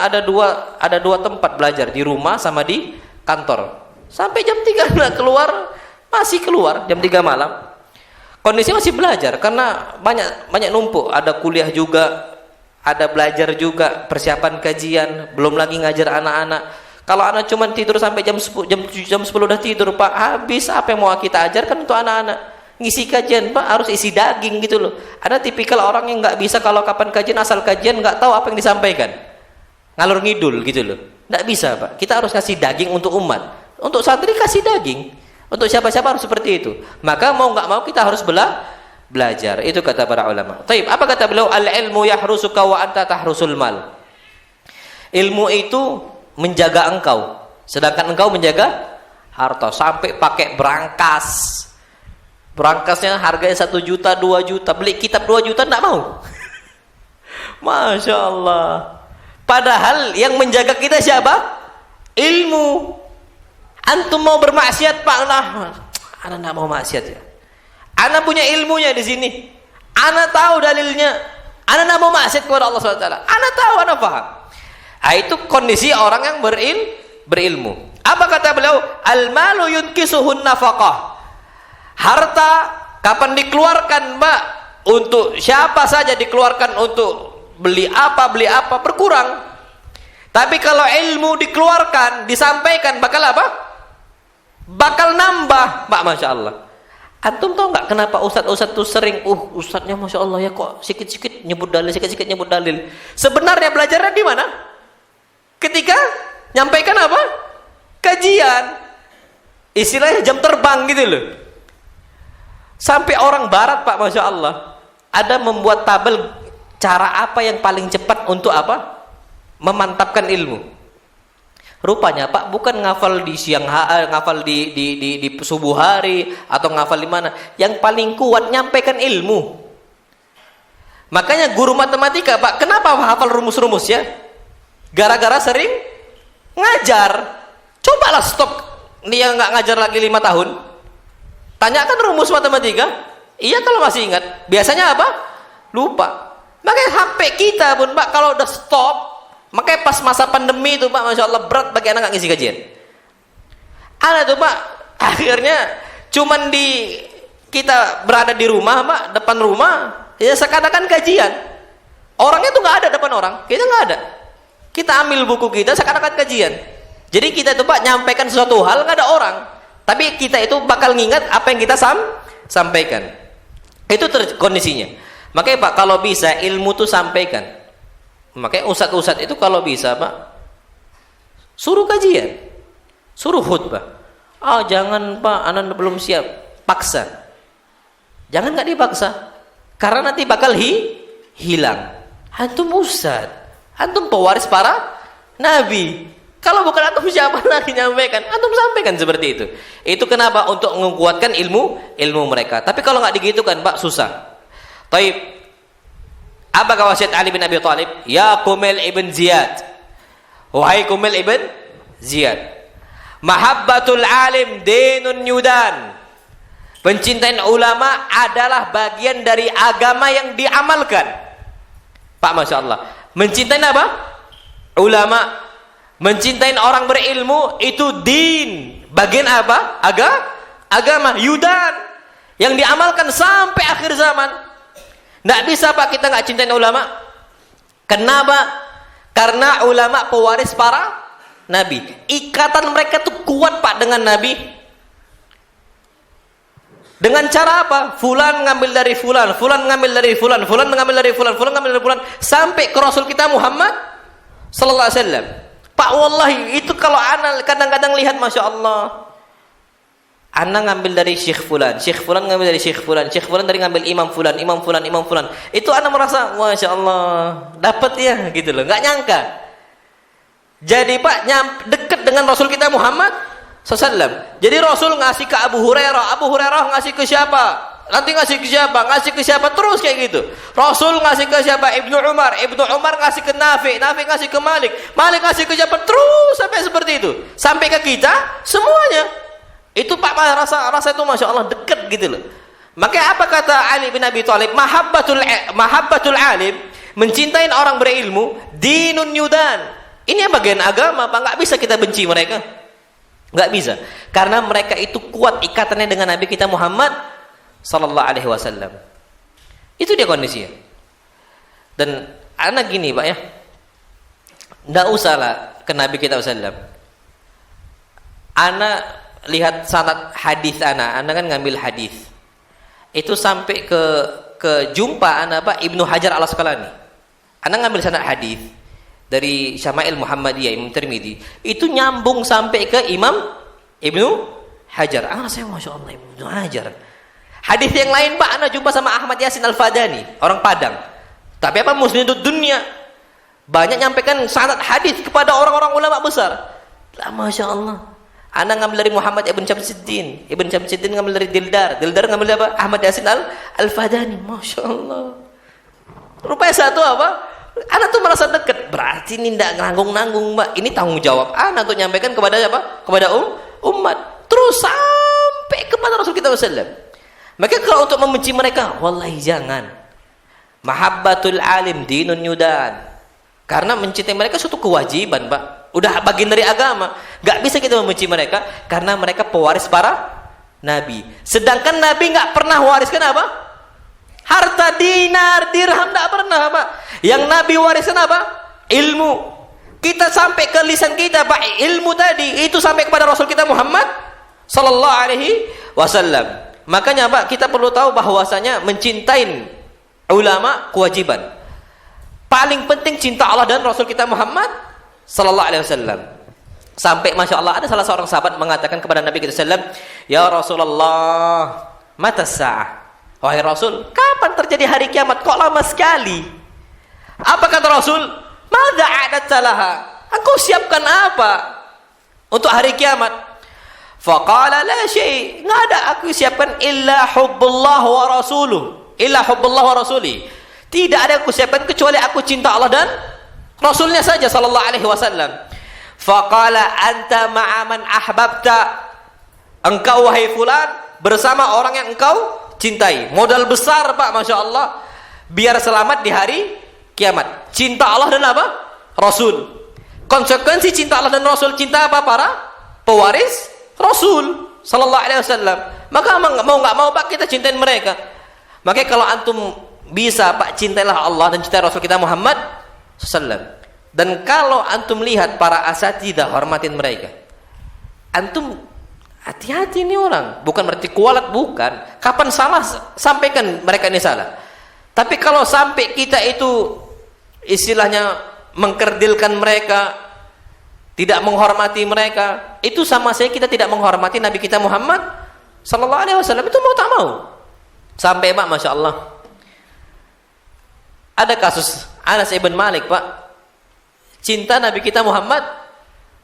ada dua tempat belajar, di rumah sama di kantor. Sampai jam 3 anak masih keluar jam 3 malam. Kondisi masih belajar karena banyak numpuk, ada kuliah juga, ada belajar juga, persiapan kajian, belum lagi ngajar anak-anak. Kalau anak cuma tidur sampai jam 10 udah tidur Pak, habis apa yang mau kita ajarkan untuk anak-anak? Ngisi kajian Pak harus isi daging gitu loh. Ada tipikal orang yang nggak bisa kalau kapan kajian, asal kajian nggak tahu apa yang disampaikan, ngalur ngidul gitu loh. Nggak bisa Pak, kita harus kasih daging untuk umat. Untuk santri kasih daging, untuk siapa-siapa harus seperti itu. Maka mau nggak mau kita harus belajar. Itu kata para ulama. Taib. Apa kata beliau? Al ilmu yahrusuka wa anta tahrusul mal. Ilmu itu menjaga engkau, sedangkan engkau menjaga harta sampai pakai berangkas. Berangkasnya harganya 1 juta, 2 juta. Beli kitab 2 juta enggak mau. Masya Allah. Padahal yang menjaga kita siapa? Ilmu. Antum mau bermaksiat Pak? Nah, ana enggak mau maksiat ya. Ana punya ilmunya di sini. Ana tahu dalilnya. Ana enggak mau maksiat kepada Allah SWT. Ana tahu, ana paham. Ah, itu kondisi orang yang berilmu. Apa kata beliau? Al-malu yunkisuhun nafaqah. Harta kapan dikeluarkan, Mbak? Untuk siapa saja dikeluarkan untuk beli apa berkurang. Tapi kalau ilmu dikeluarkan, disampaikan, bakal apa? Bakal nambah, Mbak. Masya Allah. Antum tahu nggak kenapa ustadz tuh sering, ustadznya Masya Allah ya kok sikit-sikit nyebut dalil, sikit-sikit nyebut dalil. Sebenarnya belajarnya di mana? Ketika nyampaikan apa? Kajian. Istilahnya jam terbang gitu loh. Sampai orang barat Pak, Masya Allah, ada membuat tabel cara apa yang paling cepat untuk apa? Memantapkan ilmu. Rupanya Pak, bukan ngafal di siang hari, ngafal di subuh hari, atau ngafal di mana. Yang paling kuat nyampaikan ilmu. Makanya guru matematika Pak, kenapa hafal rumus-rumus ya? Gara-gara sering ngajar. Cobalah stop, dia nggak ngajar lagi 5 tahun. Tanyakan rumus matematika. Iya kalau masih ingat. Biasanya apa? Lupa. Makanya HP kita pun Pak, kalau udah stop, makanya pas masa pandemi itu Pak, Masya Allah berat bagi anak nggak ngisi kajian. Ada tuh Pak, akhirnya cuman kita berada di rumah Pak, depan rumah, ya seakan-akan kajian. Orangnya tuh nggak ada depan orang, kita nggak ada. Kita ambil buku kita, seakan-akan kajian. Jadi kita itu Pak nyampaikan sesuatu hal nggak ada orang, tapi kita itu bakal ngingat apa yang kita sampaikan. Itu kondisinya. Makanya Pak, kalau bisa ilmu tuh sampaikan. Makanya ustadz itu kalau bisa Pak, suruh kajian, suruh khutbah. Oh jangan Pak, anak belum siap, paksa. Jangan nggak dipaksa, karena nanti bakal hilang. Antum ustadz, antum pewaris para nabi. Kalau bukan antum siapa lagi nyampaikan? Antum sampaikan seperti itu. Itu kenapa? Untuk menguatkan ilmu mereka. Tapi kalau nggak digitukan Pak, susah. Taib. Apa wasiat Ali bin Abi Thalib? Ya Kumail ibn Ziyad. Wahai Kumail ibn Ziyad. Mahabbatul alim dinun yudan. Pencintaan ulama adalah bagian dari agama yang diamalkan. Pak, Masya Allah. Mencintai apa? Ulama. Mencintai orang berilmu itu din. Bagian apa? Agama. Yudan. Yang diamalkan sampai akhir zaman. Nggak bisa Pak kita nggak cintain ulama. Kenapa? Karena ulama pewaris para nabi. Ikatan mereka tuh kuat Pak dengan nabi. Dengan cara apa? Fulan ngambil dari fulan, fulan ngambil dari fulan, fulan ngambil dari fulan, fulan ngambil dari fulan, sampai ke Rasul kita Muhammad sallallahu alaihi wasallam. Pak wallahi itu kalau ana kadang-kadang lihat Masya Allah, ana ngambil dari Syekh Fulan ngambil dari Syekh Fulan dari ngambil Imam Fulan, itu ana merasa Masya Allah dapat ya gitu loh, nggak nyangka. Jadi Pak dekat dengan Rasul kita Muhammad SAW. Jadi Rasul ngasih ke Abu Hurairah ngasih ke siapa? Nanti ngasih ke siapa terus kayak gitu. Rasul ngasih ke siapa? Ibnu Umar ngasih ke Nafi ngasih ke Malik ngasih ke siapa terus sampai seperti itu. Sampai ke kita semuanya. Itu Pak rasa itu Masya Allah dekat gitu loh. Makanya apa kata Ali bin Abi Thalib? Mahabbatul alim, mencintai orang berilmu, dinun yudan. Ini bagian agama Pak, nggak bisa kita benci mereka. Nggak bisa. Karena mereka itu kuat ikatannya dengan Nabi kita Muhammad sallallahu alaihi wasallam. Itu dia kondisinya. Dan anak gini Pak ya, nggak usah lah ke Nabi kita sallam. Anak lihat sanad hadis anak kan ngambil hadis. Itu sampai ke jumpa anak Pak Ibnu Hajar Al-Asqalani. Anak ngambil sanad hadis dari Syama'il Muhammadiyah Imam Tirmidzi. Itu nyambung sampai ke Imam Ibnu Hajar. Saya Masya Allah Ibnu Hajar. Hadis yang lain Pak, ana jumpa sama Ahmad Yasin Al-Fadani, orang Padang. Tapi apa muslim itu dunia. Banyak nyampaikan sanad hadis kepada orang-orang ulama besar. Lah Masya Allah. Ana ngambil dari Muhammad Ibn Syamsuddin. Ibn Syamsuddin ngambil dari Dildar. Dildar ngambil dari apa? Ahmad Yasin Al-Fadani. Masya Allah. Rupanya satu apa? Ana tuh merasa dekat. Berarti ini tidak nanggung-nanggung, Mbak. Ini tanggung jawab ana untuk nyampaikan kepada apa? Kepada umat. Terus sampai kepada Rasul kita SAW. Maka kalau untuk membenci mereka, wallahi jangan. Mahabbatul alim dinun yudan. Karena mencintai mereka suatu kewajiban, Pak. Udah bagian dari agama. Gak bisa kita membenci mereka karena mereka pewaris para nabi. Sedangkan nabi gak pernah wariskan apa? Harta, dinar, dirham, gak pernah, Pak. Yang nabi wariskan apa? Ilmu. Kita sampai ke lisan kita, Pak, ilmu tadi itu sampai kepada Rasul kita Muhammad sallallahu alaihi wasallam. Makanya, Pak, kita perlu tahu bahwasanya mencintai ulama kewajiban. Paling penting cinta Allah dan Rasul kita Muhammad sallallahu alaihi wasallam. Sampai Masya Allah ada salah seorang sahabat mengatakan kepada Nabi kita sallam, "Ya Rasulullah, mata sa'ah?" Wahai Rasul, kapan terjadi hari kiamat? Kok lama sekali? Apa kata Rasul? "Madza a'dadta laha?" Engkau siapkan apa untuk hari kiamat? Faqala la syai'. Enggak ada aku siapkan illa hubbullah wa rasuluh. Illa hubbullah wa rasuli. Tidak ada aku siapkan kecuali aku cinta Allah dan Rasulnya saja sallallahu alaihi wasallam. Faqala anta ma'a man ahbabta. Engkau wahai fulan bersama orang yang engkau cintai. Modal besar, Pak, Masya Allah, biar selamat di hari kiamat. Cinta Allah dan apa? Rasul. Konsekuensi cinta Allah dan Rasul, cinta apa? Para pewaris Rasul sallallahu alaihi wasallam. Maka mau nggak mau, Pak, kita cintain mereka. Makanya kalau antum bisa, Pak, cintailah Allah dan cintai Rasul kita Muhammad sallam. Dan kalau antum lihat para asatidzah, hormatin mereka. Antum hati-hati nih orang, bukan berarti kualat, bukan. Kapan salah sampaikan mereka ini salah. Tapi kalau sampai kita itu istilahnya mengkerdilkan mereka, tidak menghormati mereka, itu sama saja kita tidak menghormati Nabi kita Muhammad sallallahu alaihi wasallam. Itu mau tak mau. Sampai, Pak, Masya Allah, ada kasus Anas ibn Malik, Pak, cinta Nabi kita Muhammad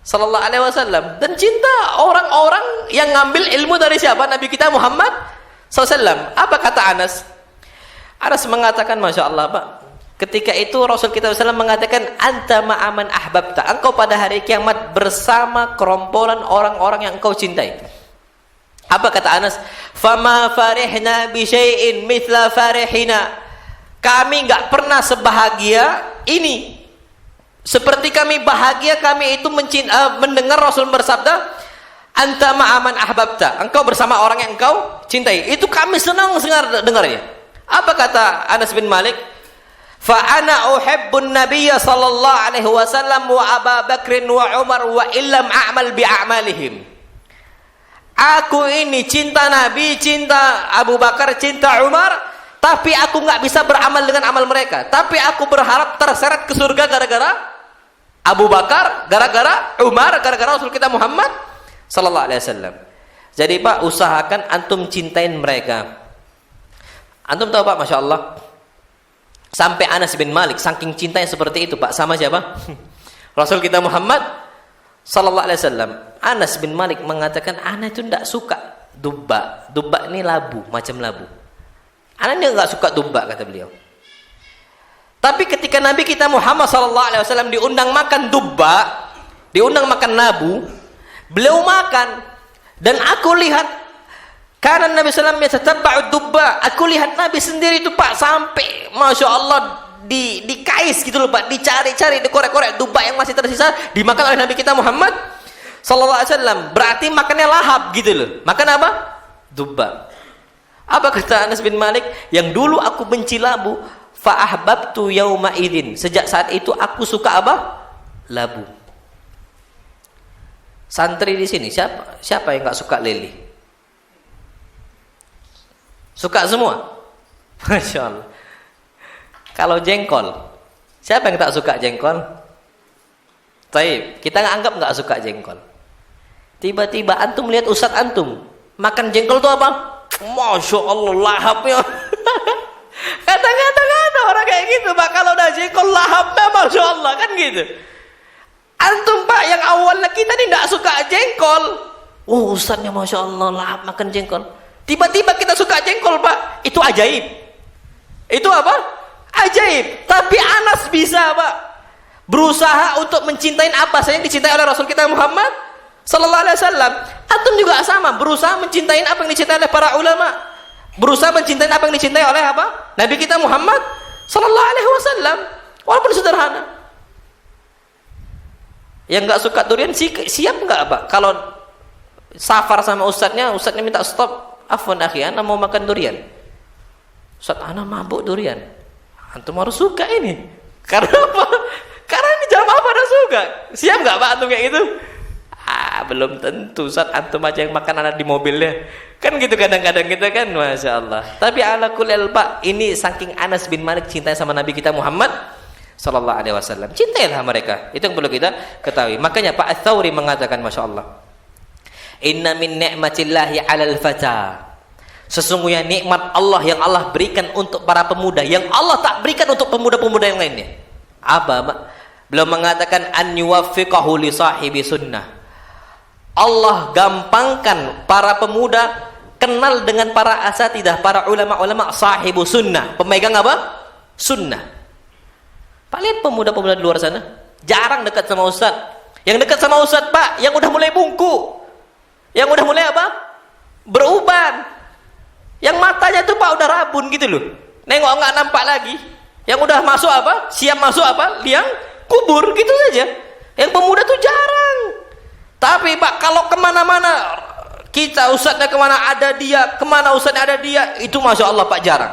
sallallahu alaihi wasallam dan cinta orang-orang yang ngambil ilmu dari siapa? Nabi kita Muhammad sallallahu alaihi wasallam. Apa kata Anas? Anas mengatakan, Masya Allah, Pak, ketika itu Rasul kita SAW mengatakan, anta ma'aman ahbabta. Engkau pada hari kiamat bersama kerompolan orang-orang yang engkau cintai. Apa kata Anas? Fama farihna bi syai'in mithla farihina. Kami enggak pernah sebahagia ini. Seperti kami bahagia kami itu mendengar Rasul bersabda, anta ma'aman ahbabta. Engkau bersama orang yang engkau cintai. Itu kami senang dengarnya. Apa kata Anas bin Malik? Fa ana uhibbun nabiyya sallallahu alaihi wasallam wa Abu Bakr wa Umar wa illam a'mal bi a'malihim. Aku ini cinta Nabi, cinta Abu Bakar, cinta Umar, tapi aku nggak bisa beramal dengan amal mereka. Tapi aku berharap terseret ke surga gara-gara Abu Bakar, gara-gara Umar, gara-gara Rasul kita Muhammad sallallahu alaihi wasallam. Jadi, Pak, usahakan antum cintain mereka. Antum tahu, Pak, Masya Allah, sampai Anas bin Malik saking cintanya seperti itu, Pak, sama siapa? Rasul kita Muhammad sallallahu alaihi wasallam. Anas bin Malik mengatakan, ana itu tidak suka dubba. Dubba ini labu, macam labu. Ana ini enggak suka dubba, kata beliau. Tapi ketika Nabi kita Muhammad sallallahu alaihi wasallam diundang makan dubba, diundang makan labu, beliau makan. Dan aku lihat karena Nabi sallallahu alaihi wasallam yatataba'u dubba. Aku lihat Nabi sendiri itu, Pak, sampai Masya Allah dikais gitu loh, Pak, dicari-cari, dikorek-korek dubba yang masih tersisa dimakan oleh Nabi kita Muhammad sallallahu alaihi wasallam. Berarti makannya lahap gitu loh. Makan apa? Dubba. Apa kata Anas bin Malik? Yang dulu aku benci labu, fa ahbabtu yauma idzin. Sejak saat itu aku suka apa? Labu. Santri di sini siapa yang enggak suka lele? Suka semua? Masya Allah. Kalau jengkol, siapa yang tak suka jengkol? Taib, kita anggap nggak suka jengkol. Tiba-tiba antum lihat ustaz antum makan jengkol itu apa? Masya Allah, lahapnya. Kadang-kadang ada orang kayak gitu, Pak, kalau udah jengkol lahapnya Masya Allah, kan gitu. Antum, Pak, yang awalnya kita ini nggak suka jengkol, Oh ustadznya Masya Allah lahap makan jengkol. Tiba-tiba kita suka jengkol Pak. Itu ajaib. Itu apa? Ajaib. Tapi Anas bisa Pak berusaha untuk mencintai apa saja yang dicintai oleh Rasul kita Muhammad Sallallahu Alaihi Wasallam. Antum juga sama, berusaha mencintai apa yang dicintai oleh para ulama, berusaha mencintai apa yang dicintai oleh apa? Nabi kita Muhammad Sallallahu Alaihi Wasallam. Walaupun sederhana. Yang nggak suka durian siap nggak Pak? Kalau safar sama ustadznya minta stop. Afwan akhi, ana mau makan durian. Ustadz, ana mabuk durian. Antum harus suka ini. Karena apa? Karena ini jamaah pada suka. Siap nggak Pak antum kayak gitu? Belum tentu. Ustadz, antum aja yang makan anak di mobilnya. Kan gitu kadang-kadang kita kan, Masya Allah. Tapi ala kulil Pak, ini saking Anas bin Malik cinta sama Nabi kita Muhammad Sallallahu Alaihi Wasallam. Cintailah mereka. Itu yang perlu kita ketahui. Makanya Pak Ats-Tsauri mengatakan, Masya Allah, inna min ni'matillahi 'alal fata. Sesungguhnya nikmat Allah yang Allah berikan untuk para pemuda yang Allah tak berikan untuk pemuda-pemuda yang lainnya. Apa, Pak? Beliau mengatakan an yuwaffiqahu li sahibi sunnah. Allah gampangkan para pemuda kenal dengan para asatidah, para ulama-ulama sahibu sunnah, pemegang apa? Sunnah. Pak, lihat pemuda-pemuda di luar sana, jarang dekat sama ustaz. Yang dekat sama ustaz, Pak, yang udah mulai bungku. Yang udah mulai apa? Beruban. Yang matanya tuh Pak udah rabun gitu loh. Nengok nggak nampak lagi. Yang udah masuk apa? Siap masuk apa? Liang kubur gitu saja. Yang pemuda tuh jarang. Tapi Pak, kalau kemana-mana kita ustadznya kemana ada dia, kemana ustadznya ada dia, itu Masya Allah Pak jarang.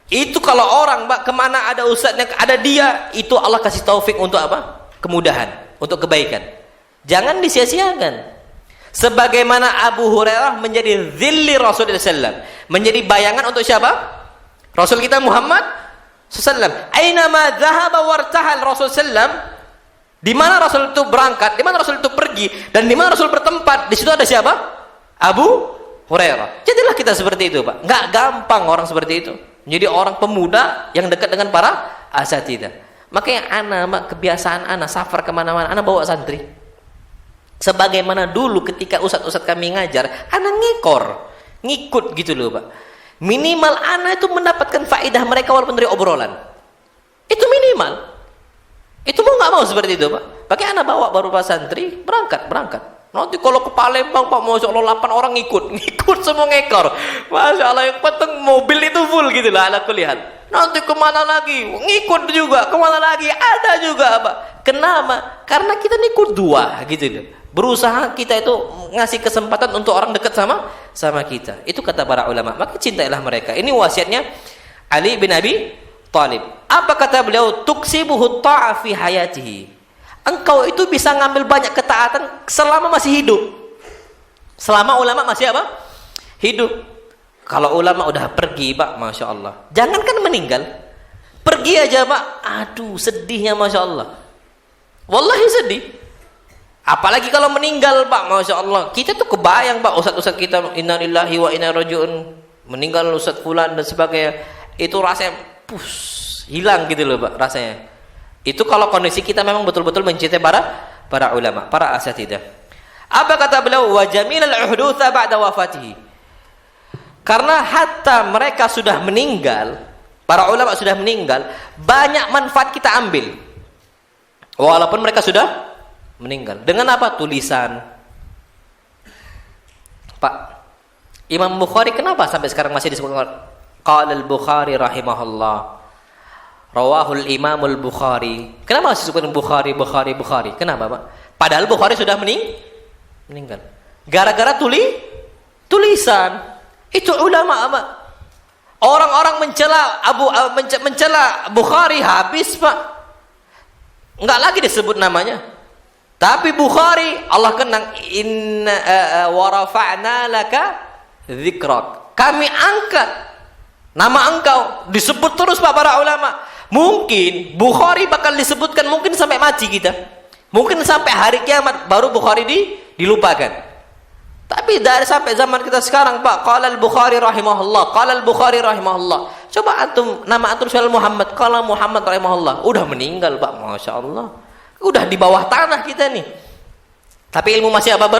Itu kalau orang Pak kemana ada ustadznya ada dia, itu Allah kasih taufik untuk apa? Kemudahan, untuk kebaikan. Jangan disia-siakan. Sebagaimana Abu Hurairah menjadi zilli Rasulullah SAW, menjadi bayangan untuk siapa? Rasul kita Muhammad SAW. Ainama dhahaba wartahal Rasul SAW, di mana Rasul itu berangkat, di mana Rasul itu pergi, dan di mana Rasul bertempat, di situ ada siapa? Abu Hurairah. Jadilah kita seperti itu Pak. Nggak gampang orang seperti itu. Menjadi orang pemuda yang dekat dengan para asatidah. Makanya anak kebiasaan anak safar kemana-mana, anak bawa santri. Sebagaimana dulu ketika ustadz-ustadz kami ngajar, anak ngikut gitu loh Pak. Minimal anak itu mendapatkan faedah mereka walaupun dari obrolan. Itu minimal. Itu mau nggak mau seperti itu Pak. Pakai anak bawa baru Pak santri, berangkat. Nanti kalau ke Palembang Pak, Masya Allah 8 orang ngikut semua ngekor. Masya Allah, yang penting mobil itu full gitu lah ala kulihat. Nanti kemana lagi? Ngikut juga, kemana lagi? Ada juga Pak. Kenapa? Karena kita ngikut dua gitu loh. Berusaha kita itu ngasih kesempatan untuk orang dekat sama kita. Itu kata para ulama. Maka cintailah mereka. Ini wasiatnya Ali bin Abi Thalib. Apa kata beliau? Tuksibuhu ta'a fi hayatihi. Engkau itu bisa ngambil banyak ketaatan selama masih hidup. Selama ulama masih apa? Hidup. Kalau ulama udah pergi Pak, Masya Allah, jangankan meninggal, pergi aja Pak, aduh sedihnya Masya Allah. Wallahi sedih. Apalagi kalau meninggal Pak, Masya Allah. Kita tuh kebayang Pak, ustadz-ustadz kita, innalillahi wa inna rajiun, meninggal ustadz fulan dan sebagainya. Itu rasanya hilang gitu loh Pak rasanya. Itu kalau kondisi kita memang betul-betul mencintai para ulama, para asatidah. Apa kata beliau? Wa jamilal uhdutsa ba'da wafatihi. Karena hatta mereka sudah meninggal, para ulama sudah meninggal, banyak manfaat kita ambil. Walaupun mereka sudah meninggal. Dengan apa? Tulisan. Pak, Imam Bukhari kenapa sampai sekarang masih disebut qala al-Bukhari rahimahullah? Rawahul Imamul Bukhari. Kenapa masih disebut Bukhari? Kenapa Pak? Padahal Bukhari sudah meninggal. Gara-gara tulisan. Itu ulama Pak. Orang-orang mencela Bukhari habis Pak. Enggak lagi disebut namanya. Tapi Bukhari Allah kenang, inna wa rafa'na laka dzikrak. Kami angkat nama engkau, disebut terus Pak para ulama. Mungkin Bukhari bakal disebutkan mungkin sampai mati kita. Mungkin sampai hari kiamat baru Bukhari dilupakan. Tapi dari sampai zaman kita sekarang Pak, qala al-Bukhari rahimahullah, qala al-Bukhari rahimahullah. Coba antum nama antum soal Muhammad, qala Muhammad rahimahullah. Udah meninggal Pak, Masya Allah. Udah di bawah tanah kita nih. Tapi ilmu masih apa?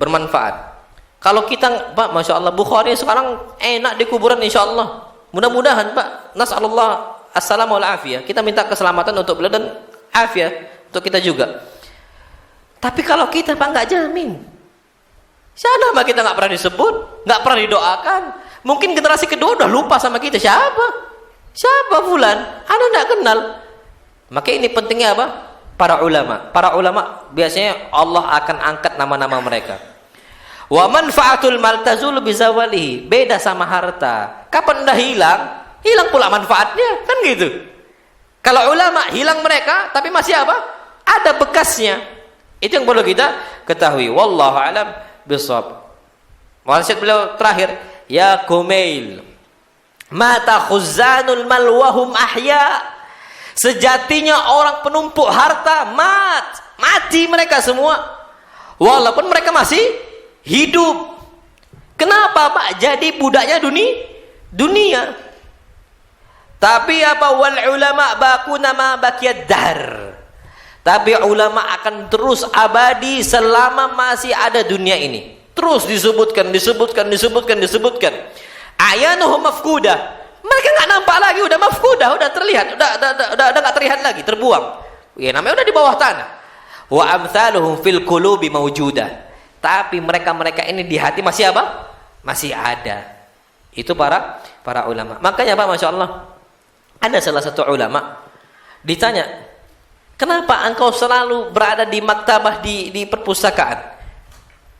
bermanfaat. Kalau kita, Pak, Masya Allah, Bukhari sekarang enak di kuburan, insya Allah. Mudah-mudahan, Pak, nas'alullah assalamu alaikum. Kita minta keselamatan untuk beliau dan afiat untuk kita juga. Tapi kalau kita, Pak, nggak jamin. Siapa Pak kita nggak pernah disebut, nggak pernah didoakan. Mungkin generasi kedua udah lupa sama kita. Siapa fulan? Anda nggak kenal. Maka ini pentingnya apa? Para ulama. Para ulama biasanya Allah akan angkat nama-nama mereka. Wa manfaatul mal tazul bizawalihi. Beda sama harta. Kapan udah hilang, hilang pula manfaatnya, kan gitu. Kalau ulama hilang mereka, tapi masih apa? Ada bekasnya. Itu yang perlu kita ketahui. Wallahu a'lam bishawab. Wasiat beliau terakhir, ya Kumail, mata khuzanul mal wahum ahya. Sejatinya orang penumpuk harta mati mereka semua, walaupun mereka masih hidup. Kenapa, Pak? Jadi budaknya dunia. Tapi apa? Wal ulama bakuna ma baqiyad dahr. Tapi ulama akan terus abadi selama masih ada dunia ini. Terus disebutkan. Ayanuhum mafkudah. Mereka nggak nampak lagi, udah mafkudah, udah terlihat, udah nggak terlihat lagi, terbuang. Ya namanya udah di bawah tanah. Wa amsaluhum fil qulubi mawjudah. Tapi mereka ini di hati masih apa? Masih ada. Itu para ulama. Makanya Pak, Masya Allah, ada salah satu ulama ditanya, kenapa engkau selalu berada di maktabah, di perpustakaan?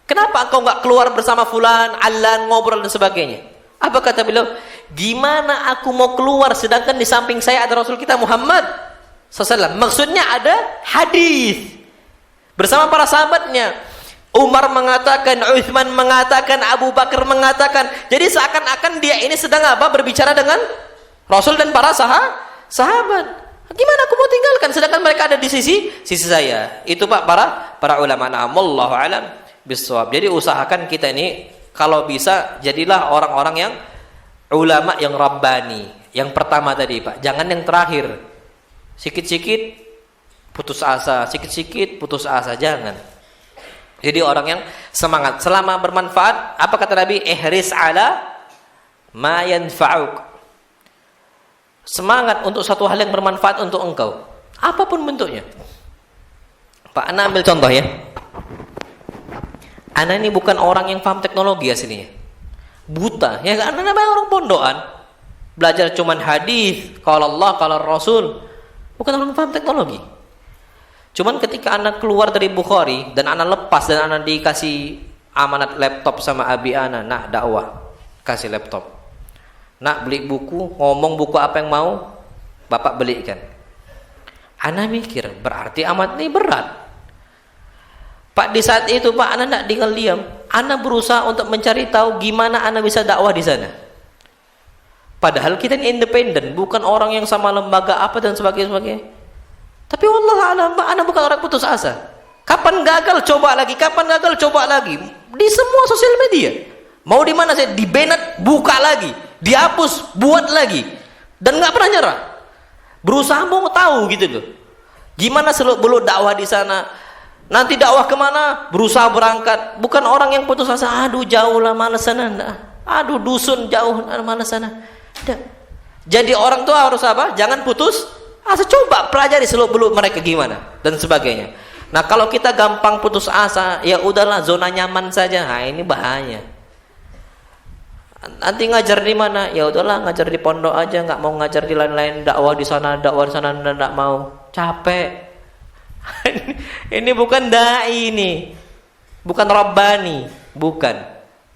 Kenapa engkau nggak keluar bersama fulan, allan, ngobrol dan sebagainya? Apa kata beliau? Gimana aku mau keluar sedangkan di samping saya ada Rasul kita Muhammad SAW. Maksudnya ada hadis bersama para sahabatnya. Umar mengatakan, Utsman mengatakan, Abu Bakar mengatakan. Jadi seakan-akan dia ini sedang apa? Berbicara dengan Rasul dan para sahabat. Gimana aku mau tinggalkan sedangkan mereka ada di sisi saya? Itu Pak para ulama. Wallahu a'lam bishawab. Jadi usahakan kita ini kalau bisa jadilah orang-orang yang ulama yang rabbani. Yang pertama tadi, Pak, jangan yang terakhir. Sikit-sikit putus asa, jangan. Jadi orang yang semangat selama bermanfaat. Apa kata Nabi? Ihris ala ma yanfa'uk. Semangat untuk satu hal yang bermanfaat untuk engkau, apapun bentuknya. Pak, Anda ambil contoh ya. Anda ini bukan orang yang paham teknologi aslinya, buta ya kan? Anda orang pondokan, belajar cuman hadis, kalau Allah, kalau Rasul, bukan orang paham teknologi. Cuman ketika Anda keluar dari Bukhari dan Anda lepas dan Anda dikasih amanat laptop sama abi Anda, nak dakwah, kasih laptop, nak beli buku, ngomong buku apa yang mau, Bapak belikan. Anda mikir, berarti amat ini berat. Pak, di saat itu Pak, Anda tidak tinggal diam. Anda berusaha untuk mencari tahu gimana Anda bisa dakwah di sana. Padahal kita ini independen, bukan orang yang sama lembaga apa dan sebagainya. Tapi wallahualam, Pak, Anda bukan orang putus asa. Kapan gagal coba lagi, di semua sosial media. Mau di mana saya di banned, buka lagi, dihapus, buat lagi, dan nggak pernah nyerah. Berusaha mau tahu gitu loh. Gimana seluk-beluk dakwah di sana? Nanti dakwah kemana? Berusaha berangkat. Bukan orang yang putus asa. Aduh jauh lah, malas sana. Aduh dusun jauh, malas sana. Jadi orang tua harus apa? Jangan putus asa. Coba pelajari seluk-beluk mereka gimana dan sebagainya. Nah kalau kita gampang putus asa, ya udahlah, zona nyaman saja. Nah ini bahaya. Nanti ngajar di mana? Ya udahlah, ngajar di pondok aja, nggak mau ngajar di lain-lain, dakwah di sana nggak mau. Capek. Ini bukan dai, ini bukan rabbani, bukan.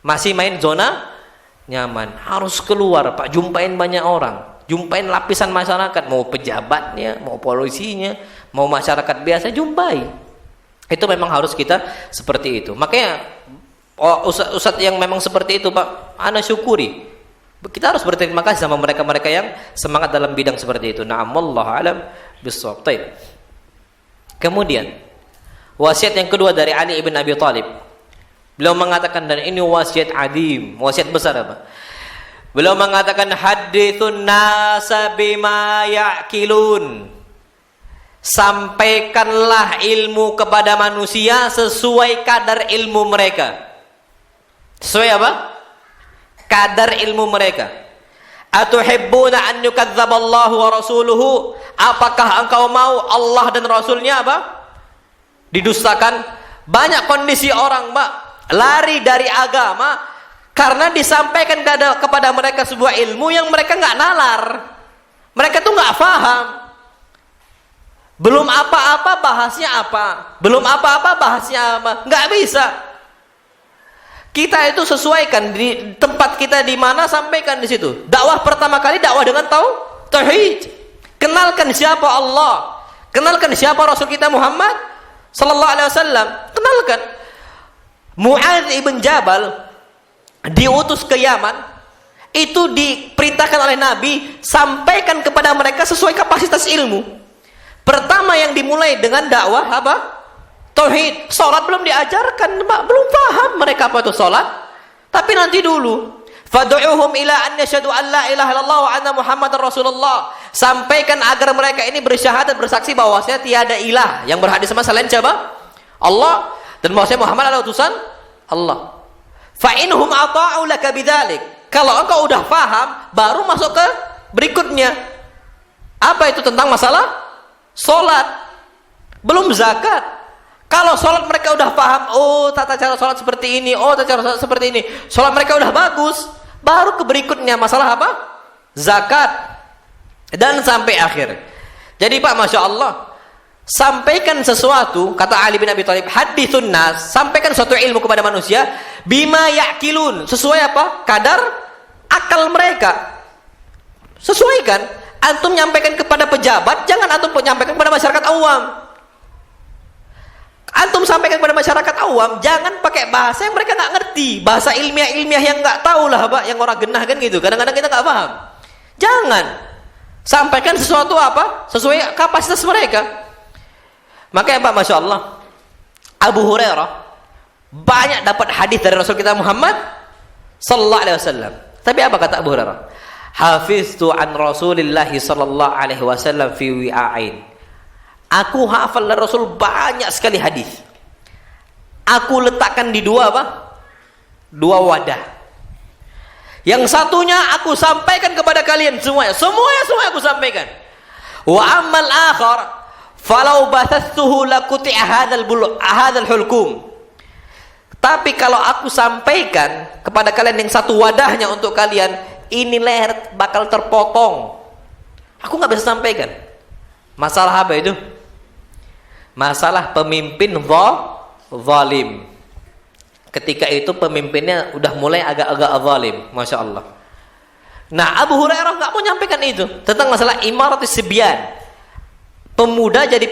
Masih main zona nyaman. Harus keluar, Pak, jumpain banyak orang, jumpain lapisan masyarakat, mau pejabatnya, mau polisinya, mau masyarakat biasa, jumpai. Itu memang harus kita seperti itu. Makanya ustadz yang memang seperti itu, Pak, ana syukuri. Kita harus berterima kasih sama mereka-mereka yang semangat dalam bidang seperti itu. Na'am, wallahu alam bishawab. Kemudian wasiat yang kedua dari Ali ibn Abi Thalib. Beliau mengatakan, dan ini wasiat adim, wasiat besar apa? Beliau mengatakan, hadithun nasa bima ya'kilun. sampaikanlah ilmu kepada manusia sesuai kadar ilmu mereka. Sesuai apa? Kadar ilmu mereka. Atuhibbuna an yukadzdzaballahu wa rasuluhu? Apakah engkau mau Allah dan Rasulnya apa? Didustakan? Banyak kondisi orang, Mbak, lari dari agama karena disampaikan kepada mereka sebuah ilmu yang mereka nggak nalar. Mereka tuh nggak paham. Belum apa-apa bahasnya apa? Belum apa-apa bahasnya apa? Nggak bisa. Kita itu sesuaikan di tempat kita di mana, sampaikan di situ. Dakwah pertama kali dakwah dengan tauhid. Kenalkan siapa Allah, kenalkan siapa Rasul kita Muhammad sallallahu alaihi wasallam. Kenalkan. Mu'adz ibn Jabal diutus ke Yaman, itu diperintahkan oleh Nabi sampaikan kepada mereka sesuai kapasitas ilmu. Pertama yang dimulai dengan dakwah apa? Tauhid. Salat belum diajarkan, Mbak. Belum paham mereka apa itu salat. Tapi nanti dulu. Fad'uhum ila an yashhadu an la ilaha illallah wa anna Muhammadar Rasulullah. Sampaikan agar mereka ini bersyahadat, bersaksi bahwasanya tiada ilah yang berhak disembah selain siapa? Allah, dan bahwasanya Muhammad adalah utusan Allah. Fa inhum ata'u laka bidzalik. Kalau engkau udah paham, baru masuk ke berikutnya. Apa itu? Tentang masalah salat. Belum zakat. Kalau sholat mereka udah paham, oh tata cara sholat seperti ini, oh tata cara sholat seperti ini, sholat mereka udah bagus, baru ke berikutnya masalah apa? Zakat. Dan sampai akhir. Jadi Pak, Masya Allah, sampaikan sesuatu, kata Ali bin Abi Thalib, hadithun nas, sampaikan suatu ilmu kepada manusia, bima ya'kilun, sesuai apa? Kadar akal mereka. Sesuaikan. Antum nyampaikan kepada pejabat, jangan antum nyampaikan kepada masyarakat awam. Antum sampaikan kepada masyarakat awam, jangan pakai bahasa yang mereka nggak ngerti, bahasa ilmiah yang nggak tahu lah, Pak, yang orang genah kan gitu. Kadang-kadang kita nggak paham. Jangan sampaikan sesuatu apa sesuai kapasitas mereka. Makanya Pak, Masya Allah, Abu Hurairah banyak dapat hadis dari Rasul kita Muhammad sallallahu alaihi wasallam. Tapi apa kata Abu Hurairah? Hafiztu an Rasulillah sallallahu alaihi wasallam fi wi'ain. Aku hafal dari Rasul banyak sekali hadis. Aku letakkan di dua apa? Dua wadah. Yang satunya aku sampaikan kepada kalian semuanya. Semuanya aku sampaikan. Wa ammal akhar falau bathathuhu laquti'a hadzal hulkum. Tapi kalau aku sampaikan kepada kalian yang satu wadahnya untuk kalian, ini leher bakal terpotong. Aku nggak bisa sampaikan. Masalah apa itu? Masalah pemimpin zalim. Ketika itu pemimpinnya udah mulai agak-agak zalim, Masya Allah. Nah, Abu Hurairah nggak mau nyampaikan itu tentang masalah imaratus sibyan. Pemuda jadi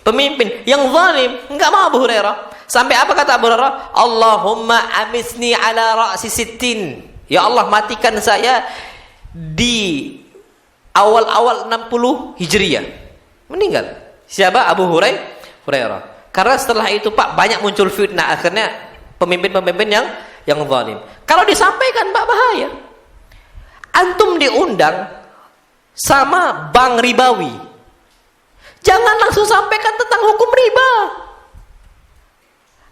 pemimpin yang zalim, nggak mau Abu Hurairah. Sampai apa kata Abu Hurairah? Allahumma amisni ala ra'si sittin. Ya Allah, matikan saya di awal-awal 60 Hijriah. Meninggal. Siapa? Abu Hurairah. Karena setelah itu Pak, banyak muncul fitnah, akhirnya pemimpin-pemimpin yang zalim. Kalau disampaikan Pak, bahaya. Antum diundang sama bank ribawi, jangan langsung sampaikan tentang hukum riba.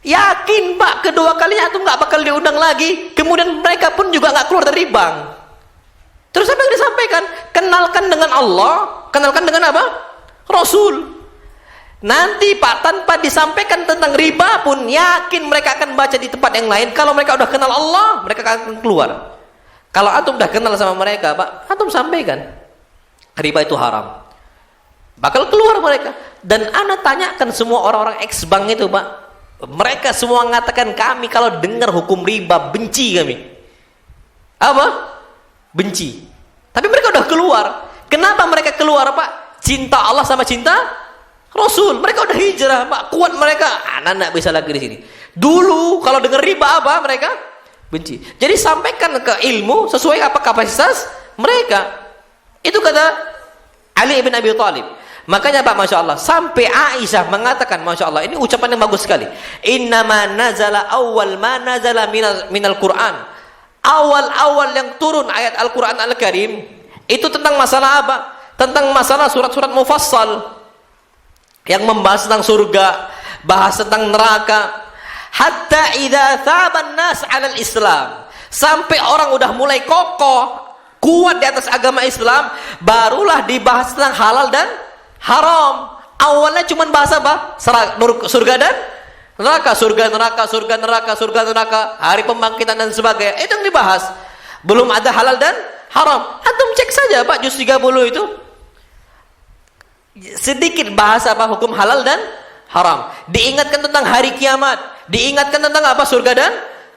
Yakin Pak, kedua kalinya antum nggak bakal diundang lagi. Kemudian mereka pun juga nggak keluar dari bank. Terus apa yang disampaikan? Kenalkan dengan Allah, kenalkan dengan apa? Rasul. Nanti Pak, tanpa disampaikan tentang riba pun, yakin mereka akan baca di tempat yang lain. Kalau mereka udah kenal Allah, mereka akan keluar. Kalau antum udah kenal sama mereka, Pak, antum sampaikan riba itu haram, bakal keluar mereka. Dan ana tanyakan semua orang-orang ex-bank itu, Pak, mereka semua mengatakan, kami kalau dengar hukum riba benci kami. Apa? Benci. Tapi mereka udah keluar. Kenapa mereka keluar, Pak? Cinta Allah sama cinta Rasul. Mereka udah hijrah, Pak. Kuat mereka. Anak nggak bisa lagi di sini. Dulu kalau dengar riba apa mereka benci. Jadi sampaikan ke ilmu sesuai apa kapasitas mereka. Itu kata Ali bin Abi Thalib. Makanya Pak, Masya Allah, sampai Aisyah mengatakan, Masya Allah, ini ucapan yang bagus sekali. Innama nazala awal ma nazala minal Quran. Awal-awal yang turun ayat Al-Quran Al-Karim itu tentang masalah apa? Tentang masalah surat-surat mufassal. yang membahas tentang surga, bahas tentang neraka. Hatta idza thaban nas 'alal Islam, sampai orang udah mulai kokoh, kuat di atas agama Islam, barulah dibahas tentang halal dan haram. Awalnya cuma bahas apa? Surga dan neraka, surga neraka, surga neraka, surga neraka, hari pembangkitan dan sebagainya. Itu yang dibahas. Belum ada halal dan haram. Antum cek saja Pak, juz 30 itu. Sedikit bahas apa hukum halal dan haram. Diingatkan tentang hari kiamat, diingatkan tentang apa? Surga dan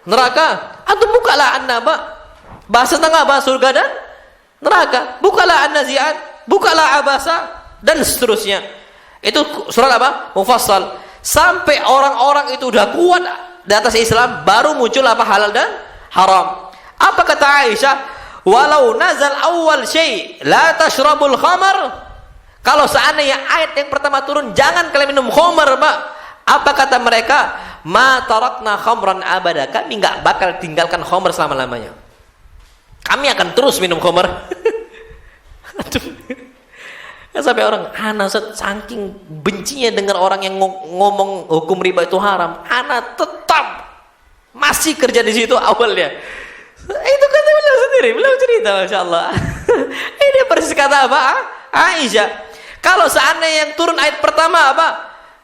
neraka. Antum bukalah Anda, Pak. Bahas tentang apa? Surga dan neraka. Bukalah An-Nazi'at, bukalah Abasa dan seterusnya. Itu surat apa? Mufassal. Sampai orang-orang itu udah kuat di atas Islam, baru muncul apa? Halal dan haram. Apa kata Aisyah? Walau nazal awal syai' la tashrabul khamar. Kalau seandainya ayat yang pertama turun, jangan kalian minum khamar, Pak. Apa kata mereka? Ma tarakna khamran abada. Kami enggak bakal tinggalkan khamar selama-lamanya. Kami akan terus minum khamar. Sampai orang, ana saking bencinya dengar orang yang ngomong hukum riba itu haram, ana tetap masih kerja di situ awalnya. Itu kata beliau sendiri, beliau cerita, Masya Allah. Ini persis kata apa? Aisyah. Kalau seandainya yang turun ayat pertama apa?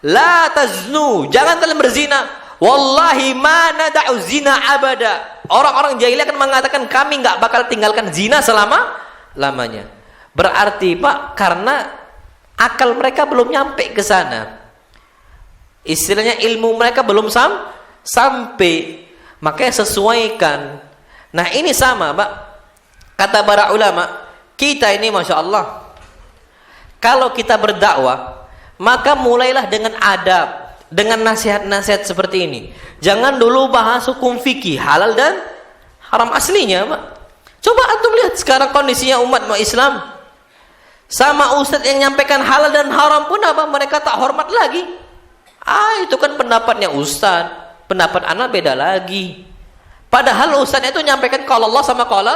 La taznu, jangan kalian berzina. Wallahi ma nada'u zina abada. Orang-orang jahiliyah akan mengatakan kami enggak bakal tinggalkan zina selama-lamanya. Berarti Pak, karena akal mereka belum nyampe ke sana. Istilahnya ilmu mereka belum sampai. Makanya sesuaikan. Nah ini sama Pak. Kata para ulama, kita ini Masya Allah, kalau kita berdakwah, maka mulailah dengan adab, dengan nasihat-nasihat seperti ini. Jangan dulu bahas hukum fikih, halal dan haram aslinya Pak. Coba antum lihat sekarang kondisinya umat Islam. Sama ustadz yang nyampaikan halal dan haram pun apa? Mereka tak hormat lagi. Itu kan pendapatnya ustadz, pendapat anak beda lagi. Padahal ustadz itu nyampaikan kalau Allah sama qala